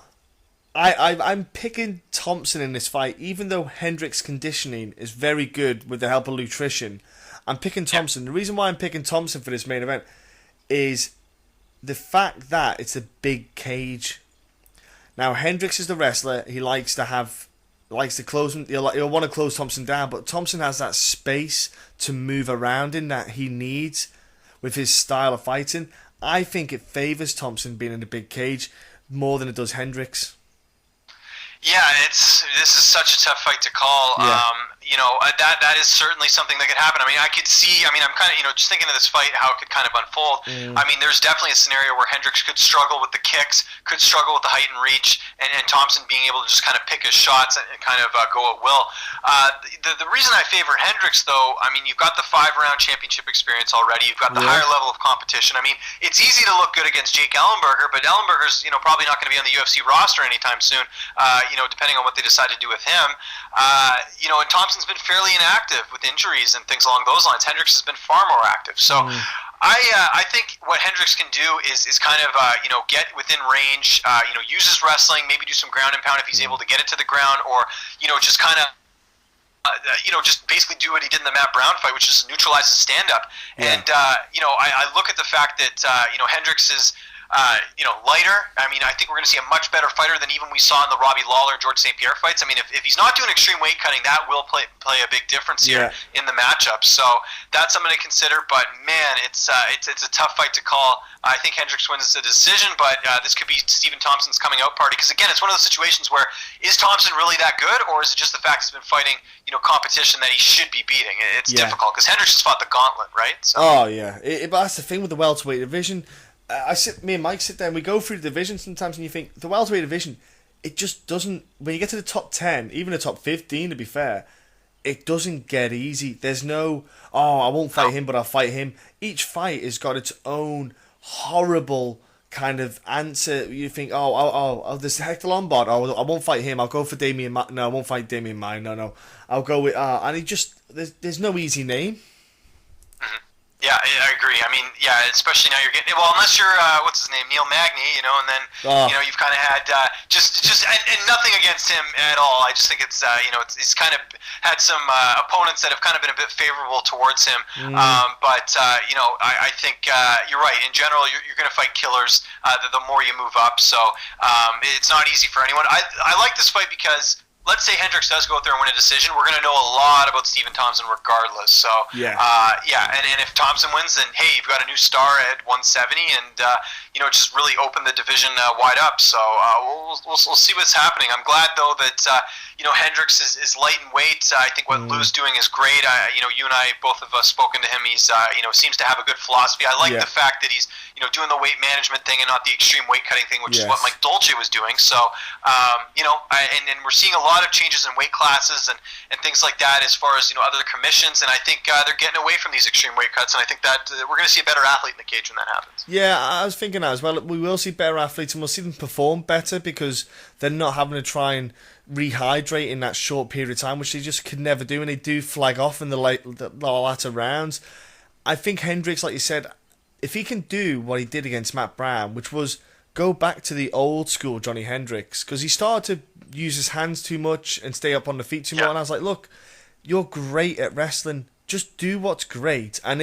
I'm picking Thompson in this fight, even though Hendrick's conditioning is very good with the help of nutrition. I'm picking Thompson. The reason why I'm picking Thompson for this main event is the fact that it's a big cage. Now, Hendricks is the wrestler. He likes to close him. He'll want to close Thompson down, but Thompson has that space to move around in that he needs with his style of fighting. I think it favours Thompson being in the big cage more than it does Hendricks. Yeah, this is such a tough fight to call. Yeah. That is certainly something that could happen. I mean, I could see. I mean, I'm kind of just thinking of this fight, how it could kind of unfold. I mean, there's definitely a scenario where Hendricks could struggle with the kicks, could struggle with the height and reach, and Thompson being able to just kind of pick his shots and kind of go at will. The reason I favor Hendricks, though, I mean, you've got the 5-round championship experience already. You've got the higher level of competition. I mean, it's easy to look good against Jake Ellenberger, but Ellenberger's probably not going to be on the UFC roster anytime soon. Depending on what they decide to do with him. And Thompson's been fairly inactive with injuries and things along those lines. Hendricks has been far more active. So I think what Hendricks can do is kind of get within range. Use his wrestling, maybe do some ground and pound if he's able to get it to the ground, or just kind of. Just basically do what he did in the Matt Brown fight, which is neutralize the stand-up. Yeah. And I look at the fact that Hendricks is. Lighter. I mean, I think we're going to see a much better fighter than even we saw in the Robbie Lawler and George St. Pierre fights. I mean, if he's not doing extreme weight cutting, that will play a big difference here in the matchup. So that's something to consider. But man, it's a tough fight to call. I think Hendricks wins the decision, but this could be Stephen Thompson's coming out party. Because again, it's one of those situations where is Thompson really that good, or is it just the fact he's been fighting competition that he should be beating? It's difficult because Hendricks just fought the gauntlet, right? So. Oh yeah, but that's the thing with the welterweight division. Me and Mike sit there and we go through the division sometimes, and you think the welterweight division, it just doesn't. When you get to the top 10, even the top 15, to be fair, it doesn't get easy. There's no, I won't fight him, but I'll fight him. Each fight has got its own horrible kind of answer. You think, there's Hector Lombard. I won't fight him. I'll go for Damian. No, I won't fight Damian Maia. No, I'll go with. And it just there's no easy name. Yeah, I agree. I mean, especially now you're getting unless you're what's his name, Neil Magny, and then you've kind of had just and nothing against him at all. I just think it's it's kind of had some opponents that have kind of been a bit favorable towards him. But I think you're right. In general, you're going to fight killers the more you move up. So it's not easy for anyone. I like this fight because. Let's say Hendricks does go out there and win a decision, we're going to know a lot about Stephen Thompson regardless. So, and if Thompson wins, then, hey, you've got a new star at 170 and, just really open the division wide up. So we'll see what's happening. I'm glad, though, that, Hendricks is light in weight. I think what Lou's doing is great. You and I, both of us spoken to him. He's, seems to have a good philosophy. I like the fact that he's, doing the weight management thing and not the extreme weight cutting thing, which is what Mike Dolce was doing. So, and we're seeing a lot of changes in weight classes and things like that as far as other commissions, and I think they're getting away from these extreme weight cuts, and I think that we're going to see a better athlete in the cage when that happens. Yeah, I was thinking that as well. We will see better athletes, and we'll see them perform better because they're not having to try and rehydrate in that short period of time, which they just could never do, and they do flag off in the latter rounds. I think Hendricks, like you said, if he can do what he did against Matt Brown, which was go back to the old school Johnny Hendricks, because he started to use his hands too much and stay up on the feet too much, and I was like, look, you're great at wrestling, just do what's great. And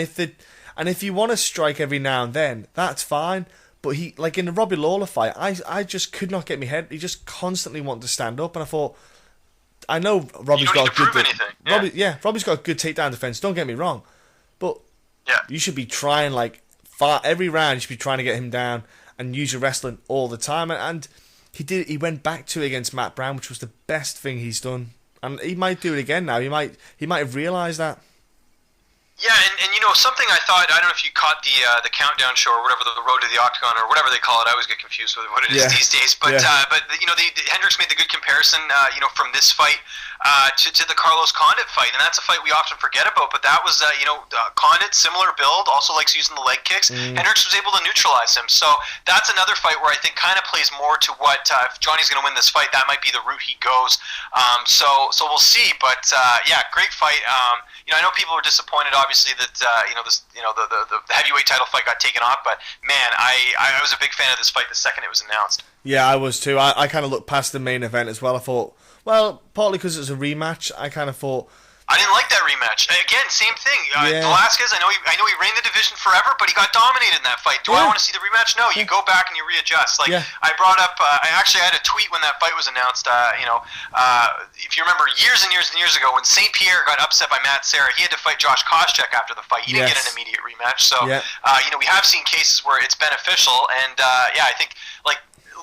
And if you want to strike every now and then, that's fine. But he, like in the Robbie Lawler fight, I just could not get my head. He just constantly wanted to stand up, and I thought, I know Robbie's got a good. Robbie's got a good takedown defense. Don't get me wrong, but you should be trying every round. You should be trying to get him down and use your wrestling all the time. And he did. He went back to it against Matt Brown, which was the best thing he's done. And he might do it again now. He might have realised that. Yeah, and something I thought, I don't know if you caught the countdown show or whatever, the Road to the Octagon or whatever they call it. I always get confused with what it is these days. But Hendricks made the good comparison, from this fight to the Carlos Condit fight, and that's a fight we often forget about. But that was, Condit, similar build, also likes using the leg kicks. Hendricks was able to neutralize him. So that's another fight where I think kind of plays more to what if Johnny's going to win this fight, that might be the route he goes. So we'll see. But great fight. I know people were disappointed, obviously, that the heavyweight title fight got taken off. But man, I was a big fan of this fight the second it was announced. Yeah, I was too. I kind of looked past the main event as well. I thought, well, partly because it was a rematch, I kind of thought. I didn't like that rematch. Again, same thing. Velasquez, I know he reigned the division forever, but he got dominated in that fight. Do I want to see the rematch? No, you go back and you readjust. I brought up, I actually had a tweet when that fight was announced. If you remember years and years and years ago when St. Pierre got upset by Matt Serra, he had to fight Josh Koscheck after the fight. He didn't get an immediate rematch. So, we have seen cases where it's beneficial, and I think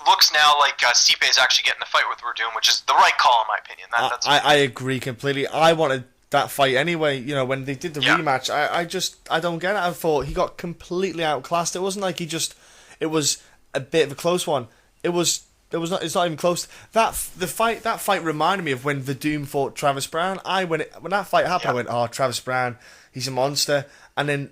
looks now like Stipe is actually getting the fight with Verdum, which is the right call in my opinion. I agree completely. I wanted that fight anyway. When they did the rematch, I don't get it. I thought he got completely outclassed. It wasn't like it was a bit of a close one. It's not even close. That fight reminded me of when Verdum fought Travis Brown. When that fight happened, I went, oh, Travis Brown, he's a monster. And then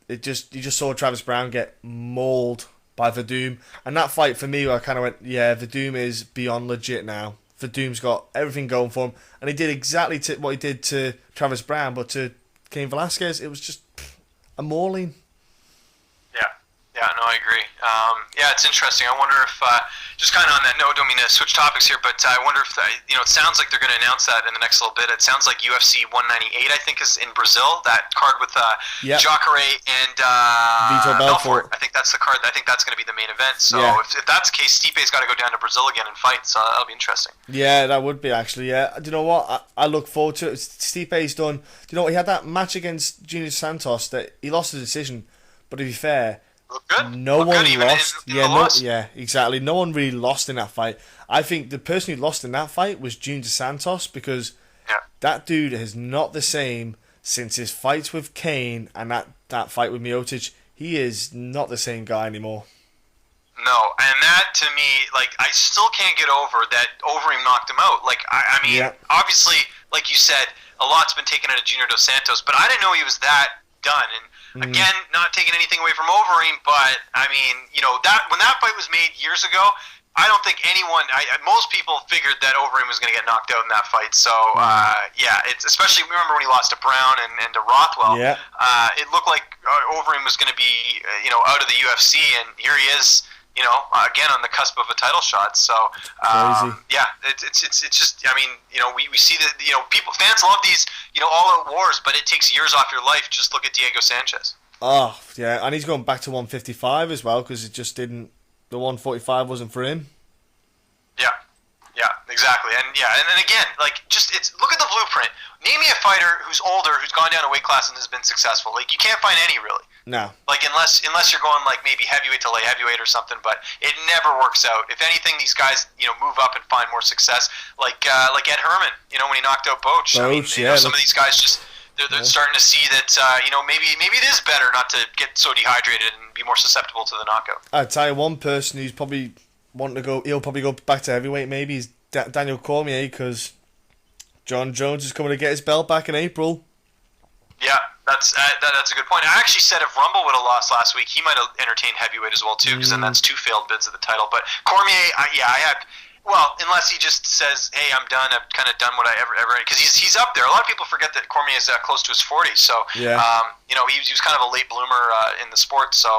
you just saw Travis Brown get mauled by Verdum. And that fight for me, I kind of went, yeah, Verdum is beyond legit now. Verdum's got everything going for him, and he did exactly what he did to Travis Brown, but to Cain Velasquez, it was just a mauling. Yeah, no, I agree. It's interesting. I wonder if, just kind of on that note, don't mean to switch topics here, but I wonder if, it sounds like they're going to announce that in the next little bit. It sounds like UFC 198, I think, is in Brazil. That card with Jacare and Vitor Belfort. I think that's the card. I think that's going to be the main event. So if that's the case, Stipe's got to go down to Brazil again and fight. So that'll be interesting. Yeah, that would be actually. Yeah, do you know what? I look forward to it. Stipe's done. Do you know what? He had that match against Junior Santos that he lost the decision, but to be fair. Look good. No one lost. Loss. Exactly. No one really lost in that fight. I think the person who lost in that fight was Junior Santos because that dude is not the same since his fights with Cain and that fight with Miocic. He is not the same guy anymore. No, and that to me, I still can't get over that Overeem knocked him out. I mean, obviously, like you said, a lot's been taken out of Junior Dos Santos, but I didn't know he was that done. And again, not taking anything away from Overeem, but I mean, that when that fight was made years ago, I don't think anyone, most people figured that Overeem was going to get knocked out in that fight. So it's especially remember when he lost to Brown and to Rothwell. It looked like Overeem was going to be out of the UFC, and here he is. Again on the cusp of a title shot. So, it's just. I mean, we see that. Fans love these, all-out wars, but it takes years off your life. Just look at Diego Sanchez. Oh yeah, and he's going back to 155 as well because it just didn't. The 145 wasn't for him. Yeah, exactly, and again, look at the blueprint. Name me a fighter who's older, who's gone down a weight class and has been successful. You can't find any really. No. Unless you're going maybe heavyweight to light heavyweight or something, but it never works out. If anything, these guys move up and find more success. Like Ed Herman, when he knocked out Boach. I mean, some of these guys just they're starting to see that maybe it is better not to get so dehydrated and be more susceptible to the knockout. I'd tell you one person who's probably wanting to go. He'll probably go back to heavyweight. Maybe is Daniel Cormier because John Jones is coming to get his belt back in April. Yeah, that's a good point. I actually said if Rumble would have lost last week, he might have entertained heavyweight as well too, because then that's 2 failed bids of the title. But Cormier, I had. Well, unless he just says, "Hey, I'm done. I've kind of done what I ever," because he's up there. A lot of people forget that Cormier is close to his 40s. So, he was kind of a late bloomer in the sport. So,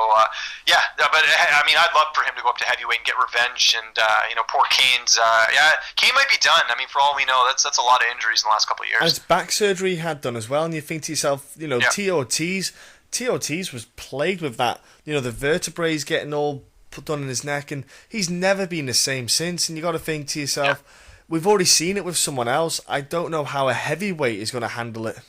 but I mean, I'd love for him to go up to heavyweight and get revenge. And poor Cain's. Cain might be done. I mean, for all we know, that's a lot of injuries in the last couple of years. And it's back surgery he had done as well, and you think to yourself, TOTs. TOT's was plagued with that. You know, the vertebrae getting all put on in his neck, and he's never been the same since. And you got to think to yourself, we've already seen it with someone else. I don't know how a heavyweight is going to handle it.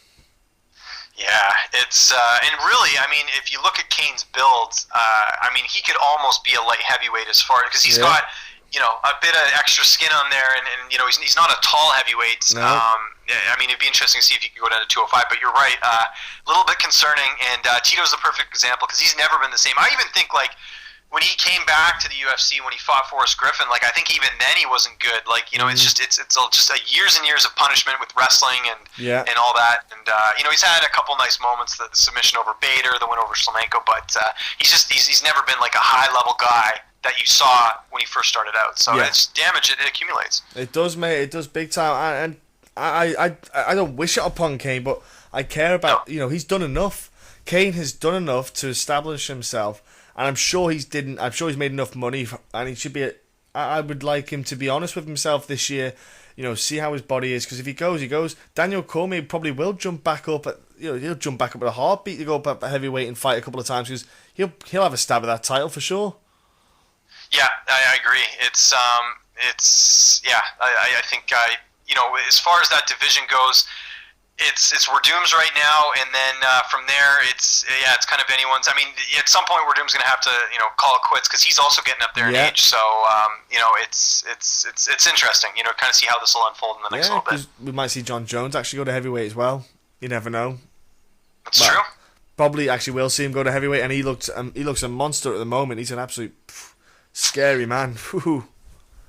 Yeah, it's and really, I mean, if you look at Kane's builds, I mean, he could almost be a light heavyweight as far because he's got, you know, a bit of extra skin on there, and you know, he's not a tall heavyweight. No. I mean, it'd be interesting to see if he could go down to 205, but you're right, a little bit concerning. And Tito's the perfect example because he's never been the same. I even think like when he came back to the UFC, when he fought Forrest Griffin, like I think even then he wasn't good. Like, you know, it's just a years and years of punishment with wrestling and all that. And you know, he's had a couple nice moments, the submission over Bader, the win over Slamenko, but he's never been like a high level guy that you saw when he first started out. So it's damage, it accumulates. It does, mate. It does big time. And I don't wish it upon Kane, but I care about, you know, he's done enough. Kane has done enough to establish himself. And I'm sure he's made enough money, and he should be. I would like him to be honest with himself this year. You know, see how his body is, because if he goes. Daniel Cormier probably will jump back up. He'll jump back up at a heartbeat to go up at heavyweight and fight a couple of times, because he'll have a stab at that title for sure. Yeah, I agree. It's I think you know, as far as that division goes, it's Werdum's right now, and then from there, it's kind of anyone's. I mean, at some point, Werdum's going to have to, you know, call it quits because he's also getting up there in age. So, you know, it's interesting, you know, kind of see how this will unfold in the next little bit. We might see John Jones actually go to heavyweight as well. You never know. That's true. Probably actually will see him go to heavyweight, and he looks a monster at the moment. He's an absolute scary man.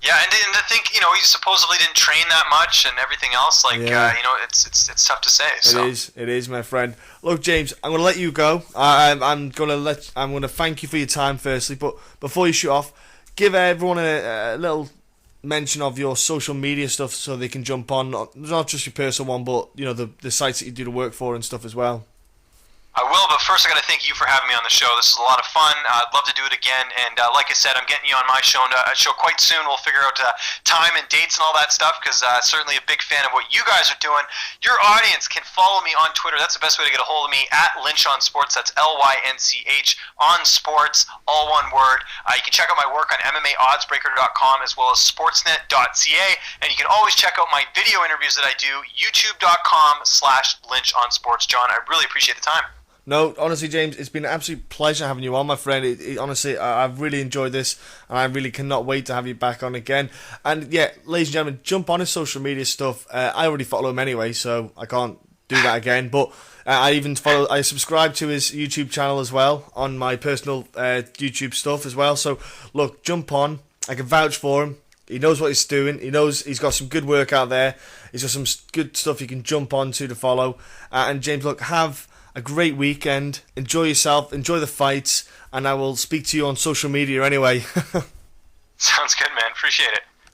Yeah, and to think, you know, he supposedly didn't train that much and everything else. Like, you know, it's tough to say. So. It is, my friend. Look, James, I'm going to let you go. I'm going to thank you for your time, firstly. But before you shoot off, give everyone a little mention of your social media stuff so they can jump on. Not just your personal one, but you know the sites that you do the work for and stuff as well. I will, but first I got to thank you for having me on the show. This is a lot of fun. I'd love to do it again. And like I said, I'm getting you on my show quite soon. We'll figure out time and dates and all that stuff because certainly a big fan of what you guys are doing. Your audience can follow me on Twitter. That's the best way to get a hold of me, at Lynch on Sports. That's LYNCH on Sports, all one word. You can check out my work on MMAOddsbreaker.com as well as Sportsnet.ca. And you can always check out my video interviews that I do, YouTube.com/Lynch on Sports. John, I really appreciate the time. No, honestly, James, it's been an absolute pleasure having you on, my friend. Honestly, I've really enjoyed this, and I really cannot wait to have you back on again. And yeah, ladies and gentlemen, jump on his social media stuff. I already follow him anyway, so I can't do that again. But I subscribe to his YouTube channel as well on my personal YouTube stuff as well. So look, jump on. I can vouch for him. He knows what he's doing. He knows he's got some good work out there. He's got some good stuff you can jump on to follow. And James, look, have a great weekend. Enjoy yourself. Enjoy the fights. And I will speak to you on social media anyway. Sounds good, man. Appreciate it.